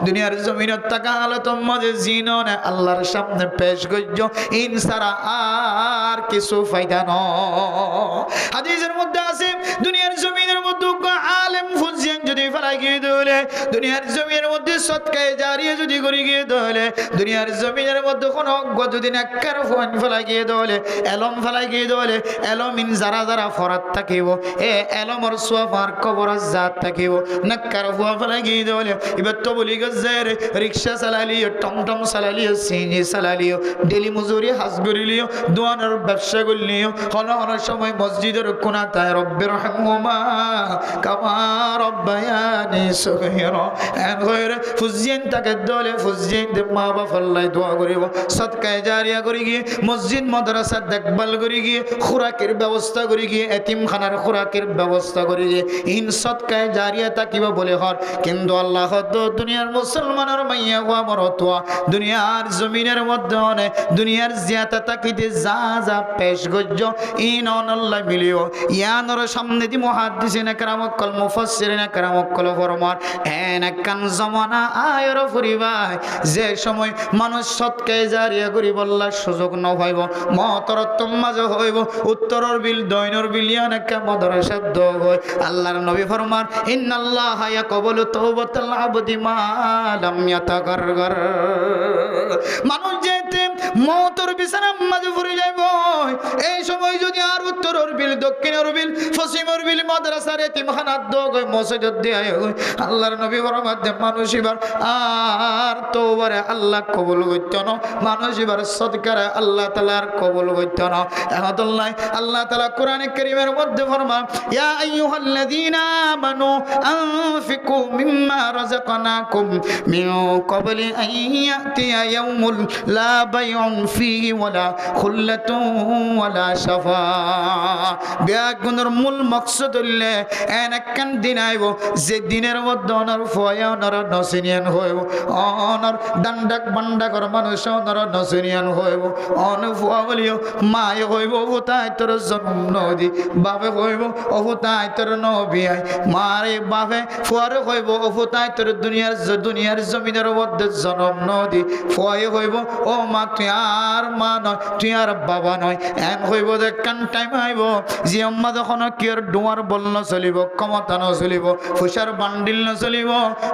দুনিয়ার জমিন তাকালে তোমাদের জিননে আল্লাহর সামনে পেশ করছো ইনসারা আর কিছু ফায়দা ন হাদিসের মধ্যে আছে দুনিয়ার জমিনের মধ্যে আলেম ফুজিয়ান যদি ফেলাই গিয়ে দলে দুনিয়ার জমিনের মধ্যে সদকায়ে জারিয়া যদি করি গিয়ে দলে দুনিয়ার জমিনের মধ্যে কোন অজ্ঞ যদি নাক্কার ফোন ফেলাই গিয়ে দলে এলম ফেলাই গিয়ে দলে এলমিন যারা যারা ফরাত থাকিব এ এলমর সোয়াফার কবর জাত থাকিব নাক্কার ফোয়া ফেলাই গিয়ে দলে এবার তো বলি গজের রিক্সা চালালিও টমটম চালালিও সিনি চালালিও ডেলি মজুরি হাজগরিলিও দোয়ানের ব্যবসা করলিও হন হন সময় মসজিদের কোনা তাই রব্বির রহমা কামা রব্বায়ানি সগীরা এন গয়রে ফুজিয়েন তাকে দলে ফুজিয়েন দে মা বাবা ফল্লাই দোয়া করিব সদকায়ে জারিয়া করি গিয়ে মসজিদ মাদ্রাসা দেখভাল করি গিয়ে খুরাকের ব্যবস্থা করি গিয়ে এতিমখানার খুরাকের ব্যবস্থা করি গিয়ে ইন সদকায়ে জারিয়া তাকিবা বলে হর কিন্তু আল্লাহ তো দুনিয়ার মুসলমানের মাইয়া ওয়া মরতোয়া দুনিয়ার জমিনের মধ্যে অনেক দুনিয়ার জিয়াতা তাকিতে যা যা পেশ গজ্জ ইন আল্লাহ মিলিও ইয়ানর সামনে দি মুহাদ্দিসিন کرام কল মুফাসসিরিন کرام কল ফরমান এন কান জামানা আয়র ফুরিবাই যে সময় মানুষ সদকায়ে জারিয়া করি বললা সুযোগ ন হইব মহতরত্তম মাঝে হইব উত্তরর বিল দৈনর বিল ইয়ানাকা মাদ্রাসা দ হয় আল্লাহর নবী ফরমান ইন্নাল্লাহা ইয়াকবালু তাওবাতাল আবদি মা লাম ইয়াতাগারগার মানুষ যেতে মওতর বিছানা মাঝে ফুরি যাইব এই সময় যদি আর উত্তরর বিল দক্ষিণের বিল পশ্চিমের বিল মাদ্রাসার এতিমখানাত দ হয় মসজিদ দিয়ে আল্লাহর নবী ফরমাতে মানুষ এবার আর তওবারে আল্লাহ কবুল করত না, মানুষ এবার সদকারে আল্লাহ তাআলা আর কবুল করত না। আল্লাহ আল্লাহ তাআলা কোরআনে কারীমের মধ্যে ফরমান, ইয়া আইয়ুহাল্লাযীনা আমানু আনফিকু মিম্মা রাযাকনাকুম মিন ক্বাবলি আন ইয়াতিয়া ইয়াউমুল লা বাইউন ফীহি ওয়ালা খুল্লাতুন ওয়ালা শাফা। বেগুনের মূল মকসদ হইলে এন একখান দিন আইব যে দিনের মধ্যে অনর ফয়া অনর নসিনিয়ান হইব, অনর ডান্ডাক বান্ডা কর মানুষ অনর নসিনিয়ান হইব, অন ফুয়া বলিও মায়ে হইব ওতাই তোর জন্ম নদী, বাপে হইব অবতাই তোর নবী আই, মারে বাপে ফুয়ারে হইব অবতাই তোর দুনিয়ার জমিনের মধ্যে জন্ম নদী, ফুয়াই হইব ও মা তুই আর মা নয়, তুই আর বাবা নয়। এন হইব যে কান টাইম আইব যে আম্মা যখন কিয়র ডুয়ার বল ন চলিব, ক্ষমতা ন চলিব, ফুসার বান্ডিল ন চলিব,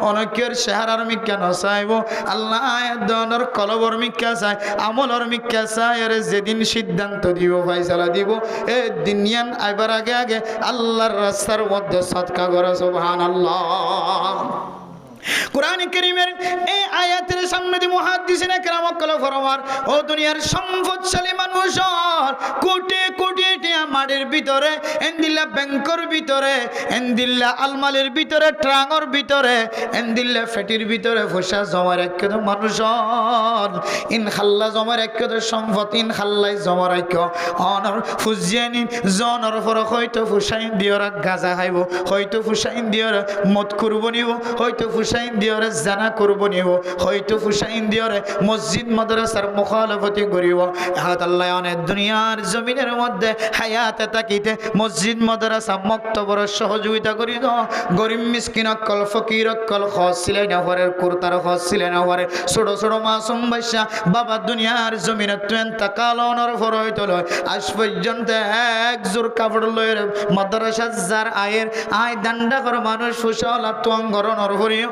অনকিয়র চেহারার মিক্কা নচাইব, আল্লাহ দনের কলবর মিক্কা চাই, আমলর মিক্কা চাই। আরে যেদিন সিদ্ধান্ত দিব ফাইসালা দিব এ দিনিয়ান আইবার আগে আগে আল্লাহর রাস্তার মধ্যে সদকা করো সুবহানাল্লাহ। কোরআনে কারীমের এই আয়াতের সামনে দি মুহাদ্দিসিনে কেরাম কল ফরমার ও দুনিয়ার সম্পদশালী মানুষ কোটি কোটি টাকা মাটির ভিতরে এন্দিল্লা ব্যাংকের ভিতরে এন্দিল্লা আলমালির ভিতরে ট্রাঙর ভিতরে এন্দিল্লা ফেটির ভিতরে পয়সা জমা রাখে তো মানুষ ইন খাল্লা জমা রাখে তো সম্পদ ইন খাল্লাই জমা রাখে অনর ফুজিয়ানি জনর ফর হয়তো ফুসাইন দিওরা গাজা খাইব, হয়তো ফুসাইন দিওরা মদ করব নিব, হয়তো ফুসাইন দিওরে জানা করব নিব, হয়তো ফুসাইন দিওরে মসজিদ মাদ্রাসার মুখালাফতি করিব। হাত আল্লাহ অনেক দুনিয়ার জমিনের মধ্যে হায়াতে তাকিতে মসজিদ মাদ্রাসা মক্তবর সহযোগিতা করি দ গরিব মিসকিন অকল ফকির অকল খস ছিলেন হরের কুর্তার খস ছিলেন হরে ছোট ছোট মাসুম বাচ্চা বাবা দুনিয়ার জমিনে তুই তাকালনের ফর হইতো লয় আজ পর্যন্ত এক জোর কাপড় লয়ের মাদ্রাসা যার আয়ের আয় দান্ডা কর মানুষ ফুসালা তুয়াঙ্গরণর ভরিও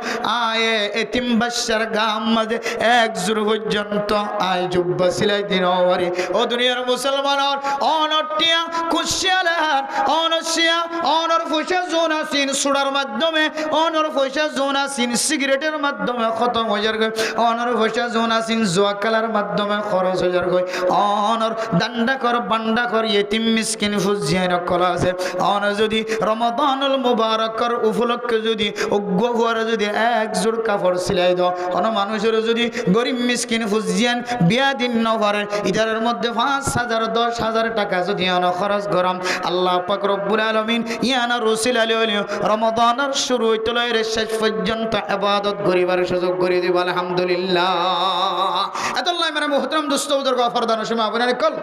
আয়ে এতিম বাচ্চার গাম মাঝে এক জোর পর্যন্ত আয় জুব্বা সিলাই দিন ওরে ও দুনিয়ার মুসলমানর অনটিয়া কুশিয়ালার অনসিয়া অনর ফুসা জোনা সিন সুড়ার মাধ্যমে অনর ফুসা জোনা সিন সিগারেটের মাধ্যমে খতম হয়ে যাবে, অনর ফুসা জোনা সিন জোয়া কালার মাধ্যমে খরচ হয়ে যাবে, অনর দান্ডা কর বান্ডা কর এতিম মিসকিন ফুজিয়ান কলা আছে। অন যদি রমাদানুল মুবারকর উপলক্ষে যদি অজ্ঞ হওয়ার যদি এক জোড় কাপড় সিলাই দাও, অন মানুষের যদি গরিব মিসকিন ফুজিয়ান বিয়া দিন ন পারে ইটারের মধ্যে 5,000 10,000 টাকা যদি অন খরচ গরম আল্লাহ পাক রব্বুল আলামিন ইয়ানা রসুল আলী রমাদানের শুরু হইতে লয় শেষ পর্যন্ত ইবাদত করিবার সুযোগ করে দিব আলহামদুলিল্লাহ। এতল্লাহ মানে মুহতারাম দোস্ত বুজুর্গ ফরদান সময় আপনার কল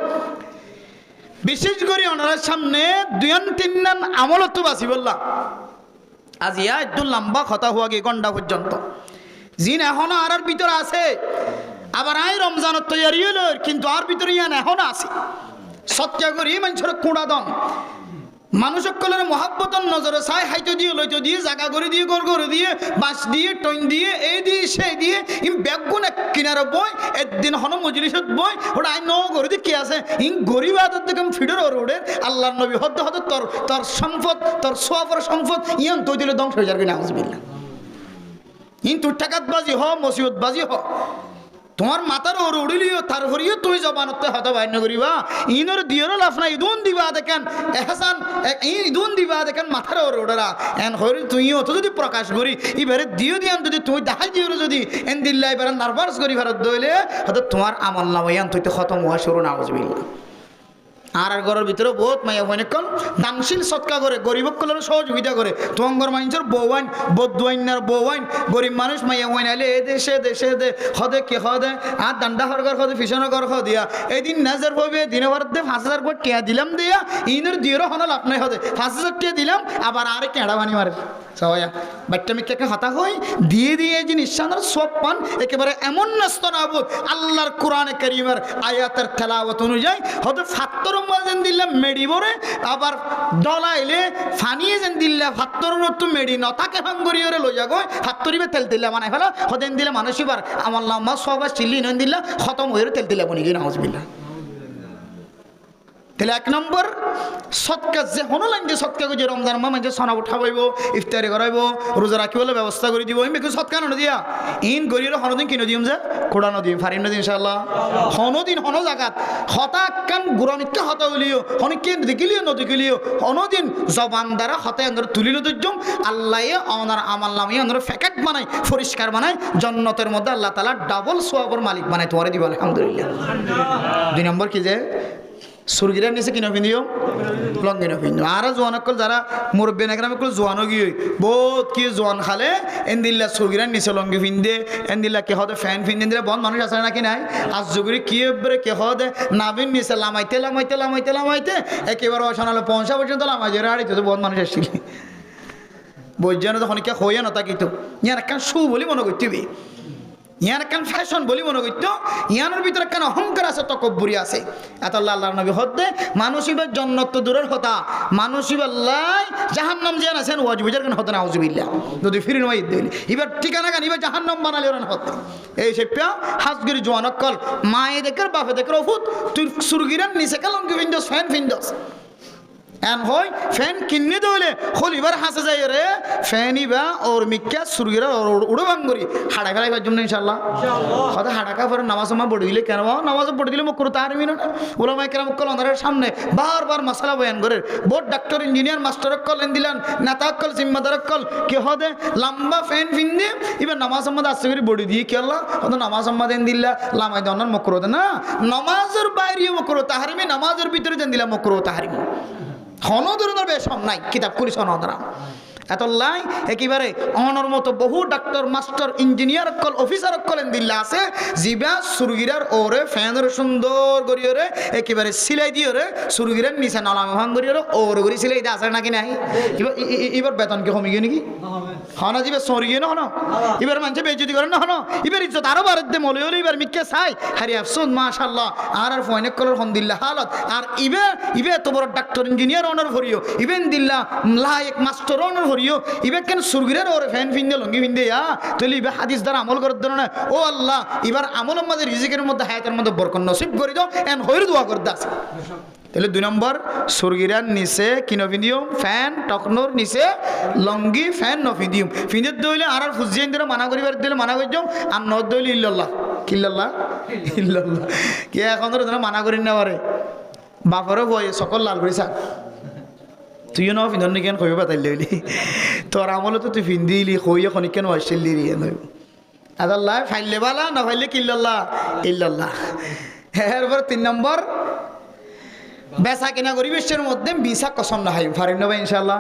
বিশেষ করে ওনার সামনে 2-3 নান আমলত বাসি বললাম আজ ইয়া একটু লম্বা কথা হওয়া গিয়ে ঘন্টা পর্যন্ত জিন এখনো আর ভিতরে আছে, আবার আই রমজানের তৈরি হলো কিন্তু আর ভিতরে ইয়ান এখনো আছে। সত্যা করি মানুষের কুড়া দম মানুষ সকলের মহাব্বতন নজরে চাই হাইতো দিয়ে লইতো দিয়ে জাগা করে দিয়ে গড় করে দিয়ে বাঁশ দিয়ে টইন দিয়ে এই দিয়ে সেই দিয়ে ইম ব্যাগুন এক কিনারে বই একদিন হন মজলিসত বই ওটা আই ন করে দিয়ে কে আছে ইং গরিব আদর দেখে ফিডের ওর ওড়ে আল্লাহর নবী হদ্দ হদ্দ তোর সম্পদ তোর সোয়াফর সম্পদ ইয়ান তৈ দিলে ধ্বংস হয়ে যাবে না আউযুবিল্লাহ। ইন তোর টাকাত বাজি হ মসিবত বাজি হ তোমার মাথার ওর উড়িলিও তার ভরিও তুমি জবানতে হতে বাইন্য করিবা ইনর দিয়েরও লাভ নাই ইদুন দিবা দেখেন এহসান ইদুন দিবা দেখেন মাথার ওর ওড়া এন হরি তুই অত যদি প্রকাশ করি এবারে দিও দিয়ান যদি তুমি দেখাই দিও যদি এন দিল্লা এবারে নার্ভাস করি ভারত দইলে হয়তো তোমার আমল নাম ইয়ান তুইতে খতম হওয়া শুরু না আউযুবিল্লাহ। আর ঘরের ভিতরে বহুত মাইয়া অনেকক্ষণ দানশীল সৎকা করে গরিবকলের সহযোগিতা করে তোমার মানুষের বউয়াইন বদুয়াইনার বউয়াইন গরিব মানুষ মাইয়া ওয়াইন আইলে এ দেশে দেশে দে হদে কে হদে আর দান্ডা হরগর হদে ফিসনের ঘর হ দিয়া এদিন নাজার ভাবে দিনে ভারত দে 5,000 করে টিয়া দিলাম দিয়া ইনের দিয়েরও হন লাভ নাই হদে 5,000 টিয়া দিলাম আবার আর কেঁড়া বানি মারে সবাইয়া বাচ্চা মিকে হাতা হই দিয়ে দিয়ে এই জিনিস সানার সব পান একেবারে এমন নাস্ত নাবুদ আল্লাহর কোরআনে কারীমের আয়াতের তেলাওয়াত অনুযায়ী হদে ফাত্তর যেন দিল্লা মেডি বরে আবার ডলাইলে ফানিয়ে যেন দিল্লা ফাত্তরের তো মেডি ন তাকে ভাঙ্গরিয়রে লইয়া গই ফাত্তরিবে তেল দিল্লা বানাই ফেলা হদেন দিলে মানুষ এবার আমার লাম্মা সবা চিল্লি নন দিল্লা খতম হয়ে তেল দিল্লা বনি গিয়ে নাউজুবিল্লাহ। তাহলে 1 নম্বর সৎকা যে হনো লাগে সৎকা যে রমজান মাস মানে সনা উঠাবাইব ইফতারি করাইব রোজা রাখিবলে ব্যবস্থা করে দিব আমি কি সৎকা ন দিয়া ইন গরির হনদিন কিনো দিম যে কোড়া নদিম ফারিম নদিম ইনশাআল্লাহ হনদিন হন জাগাত হতাকান গুরামিকে হতা হলিও হনিকে দেখিলিও নদিকিলিও হনদিন জবান দ্বারা হতে আন্দর তুলিল দুজম আল্লাহে ওনার আমল নামে ওনার ফ্যাকেট বানাই পরিষ্কার বানাই জান্নাতের মধ্যে আল্লাহ তাআলা ডাবল সওয়াবের মালিক বানাই তোমারে দিব আলহামদুলিল্লাহ 2 নম্বর কি যে সুরগিরা নিচে কিনা পিন্ধিও লঙ্গি না পিন্ধিও আর জোয়ান অকল যারা মুরব্বী নাকরাম অকল জোয়ানও গিয়ে বহুত কি জোয়ান খালে এনদিল্লা সুরগিরার নিচে লঙ্গি পিন্ধে এনদিল্লা কে হদে ফ্যান পিন্ধে দিলে বন্ধ মানুষ আছে নাকি নাই আজ যুগরি কি এবারে কে হদে নাবিন নিচে লামাইতে একেবারে অশানালে 50 পর্যন্ত লামাই যে রাড়িতে তো বন্ধ মানুষ আসছিল বৈজ্ঞান তখন কে হইয়া না তাকিত ইয়ার একটা শু বলি মনে করতেবি ইয়ার কান ফ্যাশন বলি মনে করত ইয়ানোর ভিতরে কেন অহংকার আছে তকব্বুরি আছে এত আল্লাহ আল্লাহর নবী হদ্দে মানুষিবের জন্নত তো দূরের কথা মানুষিবাল্লাই জাহান্নাম যে আছেন ওয়াজ বুঝার কেন হতো না আউযুবিল্লাহ যদি ফিরিন ওয়াইদ দিলি এবার ঠিকানা কেন এবার জাহান্নাম বানালে ওরা হতে এই সেপ্পা হাজগিরি জোয়ানকল মায়ে দেখের বাপে দেখের অফুত তুই সুরগিরান নিচে কালঙ্গি ফিন্দস ফ্যান ফিন্দস এন হয় ফ্যান কিনে দিলে হলিবার হাসে যায় রে ফ্যান ইবা ওর মিক্কা সুরগিরা উড়ে ভাঙ্গরি হাড়া ফেলাই পার জন্য ইনশাআল্লাহ কথা হাড়াকা পরে নামাজ পড়ে দিলে কেন নামাজ পড়ে দিলে মুখ তার মিনো না ওলামায়ে কেরাম কল অন্ধারের সামনে বারবার মশলা বয়ান করে board doctor engineer master call N দিলেন নেতা কল জিম্মাদার কল কে হদে লম্বা ফ্যান ফিন্দে এবার নামাজ আসতে করে বডি দিয়ে কেলা হতো নামাজ এন দিল্লা লামাই দনার মুখ না নামাজের বাইরে মুখ তাহারিমি নামাজের ভিতরে দেন দিলা মুখ তাহারিমি হনদরনের বেশম নাই কিতাব করি সনদরা এতলাই একেবারে অনর মতো বহু ডাক্তার মাস্টার ইঞ্জিনিয়ার কল অফিসার কলেন দিল্লা আছে জিবা সুরগিরার ওরে ফ্যানের সুন্দর গরিয়রে একেবারে সিলাই দিয়ে রে সুরগিরার নিচে নলাম ভাঙ গরিয়রে ওরে গরি সিলাই দিয়ে আছে নাকি নাই এবার বেতন কি কমে গিয়ে নাকি হনা জিবা সরি গিয়ে না হন এবার মানুষে বেইজ্জতি করেন না হন এবার ইজ্জত আরো বাড়ে দে মলে হলে এবার মিক্কে চাই হারি আফসোস মাশাআল্লাহ আর ফয়নেক কলর হন্দিল্লা হালত আর ইবে তো বড় ডাক্তার ইঞ্জিনিয়ার অনার ভরিও ইবেন দিল্লা লায়ক মাস্টার অনার ইবে কেন সুরগিরের ওরে ফ্যান ফিন্দে লঙ্গি ফিন্দে তাহলে ইবে হাদিস দ্বারা আমল করার জন্য না ও আল্লাহ এবার আমলের মধ্যে রিজিকের মধ্যে হায়াতের মধ্যে বরকত নসিব করে দাও এন হইর দোয়া করতে আছে তাহলে 2 নম্বর সুরগিরার নিচে কিনো ফিন্দিও ফ্যান টকনোর নিচে লঙ্গি ফ্যান ন ফিন্দিও ফিন্দের দইলে আর ফুজিয়ান দিলে মানা করিবার দিলে মানা করি যাও আর ন দইলে ইল্লাল্লাহ কিল্লাল্লাহ ইল্লাল্লাহ কে এখন ধরে মানা করি না পারে বাপরও বয়ে সকল লাল করি থাক তুইও ন ফিন্দন কেন কইব বাতাইল লইলি তোর আমলে তো তুই ফিন্দিলি কইয়া খনি কেন আসছিলি রে নইব আল্লাহ ফাইলে বালা না ফাইলে কিল্লাল্লাহ ইল্লাল্লাহ এরপর 3 নম্বর বেচা কিনা পরিবেশের মধ্যে মিশা কসম না হাই ফারিন নবা ইনশাআল্লাহ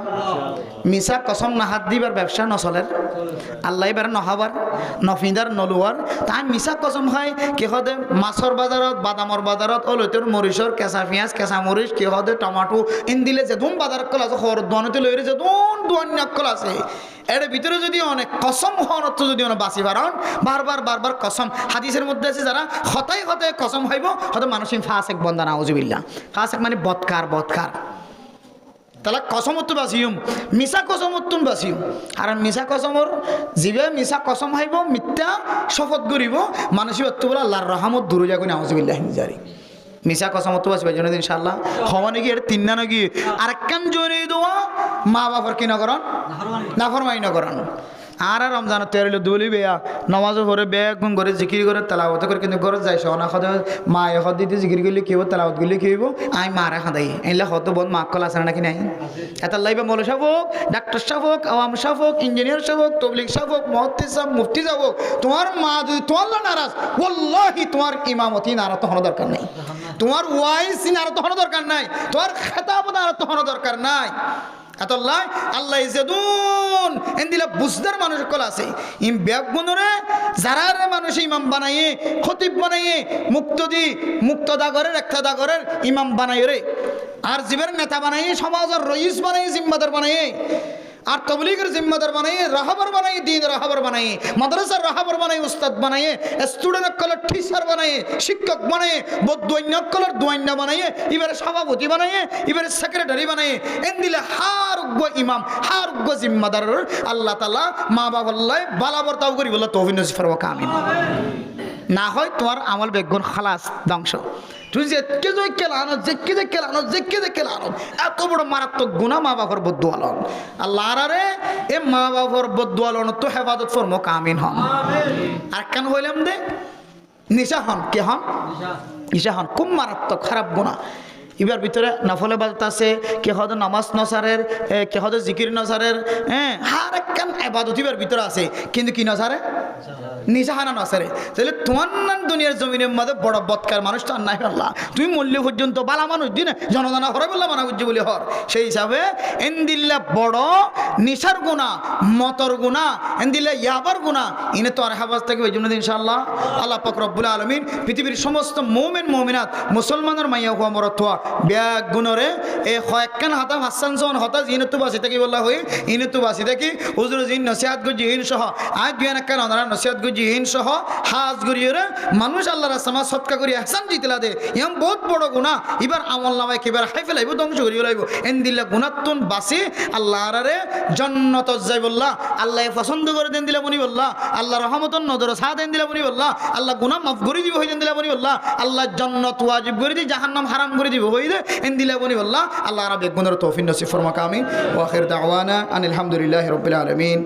মিশা কসম না হাত দিবার ব্যবসা নচলের আল্লাহ এবার নহাবার নফিদার নলুয়ার তাই মিশা কসম খাই কি হদে মাছর বাজারত বাদামর বাজারত অলৈতর মরিচর কেঁচা পেঁয়াজ কেঁচা মরিচ কি হদে টমাটো ইন দিলে যে ধুম বাজার কল আছে খর দনতে লইরে যে দুয়ান নকল আছে এর ভিতরে যদি অনেক কসম হওয়ার অর্থ যদি অনেক বাঁচি পারন বারবার কসম হাদিসের মধ্যে আছে যারা হতাই কসম হইব হয়তো মানুষই ফাসেক বন্দা নাউজুবিল্লাহ ফাসেক মানে বদকার তাহলে কসমত্ব বাঁচিম মিশা কসমত্তুন বাঁচিম আর মিশা কসমর যিবে মিশা কসম হাইব মিথ্যা শপথ করিব মানুষই অর্থ বলে আল্লাহর রহমত দূরে যাক নাউজুবিল্লাহ জারি মিশা কসমত্ব বাঁচবে জন্য ইনশাআল্লাহ হওয়ানে গিয়ে 3 না গিয়ে আর একখান জোরে দেওয়া মা বাবার কি নকরণ নাফরমানি নকরণ আর রমজান তেরো দুলি বেয়া নমাজও পরে বেয়া গুণ করে জিকির করে তেলাওয়াত করে কিন্তু ঘরে যাই সনা খাদে মা এখন দিতে জিকির করলে কেব তেলাওয়াত করলে কেব আই মারা খাদাই এলে হত বোধ মা কল আছে নাকি নাই এত লাইবে মৌল সাহেব হোক ডাক্তার সাহেব হোক আওয়াম সাহেব হোক ইঞ্জিনিয়ার সাহেব হোক তবলিগ সাহেব হোক মুফতি সাহেব মুফতি সাহেব হোক তোমার মা যদি তোমার নারাজ ওয়াল্লাহি তোমার ইমামতি নারাজ হওয়ার দরকার নাই তোমার ওয়াইস নারাজ হওয়ার দরকার নাই তোমার খেতাব নারাজ হওয়ার দরকার নাই আল্লাহ আল্লাহ ইজাদুন এন্দিলা বুঝদার মানুষ কল আছে ইম ব্যাগুনরে যারার মানুষ ইমাম বানাইয়ে খতিব বানাইয়ে মুক্তদা করে একটা করে ইমাম বানাই রে আর জীবের নেতা বানাইয়ে সমাজের রইস বানাইয়ে জিম্মাদার বানাইয়ে আর তবলিগের জিম্মাদার বানাইয়ে রাহাবার বানাইয়ে দিন রাহাবার বানাইয়ে মাদ্রাসার রাহাবার বানাইয়ে উস্তাদ বানাইয়ে স্টুডেন্ট কলের টিচার বানাইয়ে শিক্ষক বানাইয়ে বদুয়ান্য কলের দুয়ান্য বানাইয়ে এবারে সভাপতি বানাইয়ে এবারে সেক্রেটারি বানাইয়ে এন্দিলে হারুগ্য ইমাম হারুগ্য জিম্মাদার আল্লাহ তাআলা মা বাবা আল্লাহ বালাবর তাও করি বলে তৌফিক নসিব ফরওয়া কামিন না হয় তোমার আমল বেগুন খালাস ধ্বংস। তুই যেকে যে কেলানো যেকে যে কেলানো যেকে যে কেলানো এত বড় মারাত্মক গুনাহ মা বাবার বদুয়ালন। আল্লাহর আরে এ মা বাবার বদুয়ালন তো হেফাজত ফরমো কামিন হন। আর কেন হইলাম দে নিশা হন কে হন নিশা হন খুব মারাত্মক খারাপ গুনাহ। ইবার ভিতরে নফলে বাদত আছে, কে হয়তো নামাজ নসারের, কে হয়তো জিকির নসারের, হ্যাঁ হার একখান এবাদত ইবার ভিতরে আছে, কিন্তু কি নসারে নিশাহানা নসারে। তাহলে তোমার নান দুনিয়ার জমিনের মধ্যে বড় বৎকার মানুষ তো আর নাই আল্লাহ, তুমি মূল্য পর্যন্ত বালা মানুষ দিনে জনদানা হরে বললাম মানা বুঝছি বলি হর। সেই হিসাবে এনদিল্লা বড় নিশার গুণা, মতর গুণা, এনদিল্লা ইয়াবার গুণা, ইনে তো আর হাবাজ থাকবে এই জন্য ইনশাআল্লাহ আল্লাহ পাক রব্বুল আলামিন পৃথিবীর সমস্ত মুমিন মুমিনাত মুসলমানের মাইয়া হুয়া মরতুয়া ব্যাগ গুণরে এ কয়েকখান হাতা হাসান সন হতা ইনে তো বাসি থাকি বললা হই, ইনে তো বাসি থাকি হুজুর জিন নসিহাত গুজি হিন সহ আজ দুই একান অনারা নসিহাত গুজি হিন সহ হাজ গুরিয়রে মানুষ আল্লাহর রাস্তায় সৎকা করি হাসান জিতলা দে এম বহুত বড় গুনাহ। এবার আমল নামায় কিবার হাই ফেলাইব ধ্বংস করি ফেলাইব এনদিল্লা গুনাতুন বাসি আল্লাহর আরে জান্নাত যাই বললা, আল্লাহ পছন্দ করে দেন দিলা বনি বললা, আল্লাহ রহমতন নজর সাথ দেন দিলা বনি বললা, আল্লাহ গুনাহ মাফ করে দিব হই দেন দিলা বনি বললা, আল্লাহ জান্নাত ওয়াজিব করে দি জাহান্নাম হারাম করে দিব হই দে এন দিলা বনি বললা। আল্লাহ রাব্বুল গুনার তৌফিক নসিব ফরমাক আমিন। ওয়া আখির দাওয়ানা আনিল হামদুলিল্লাহি রাব্বিল আলামিন।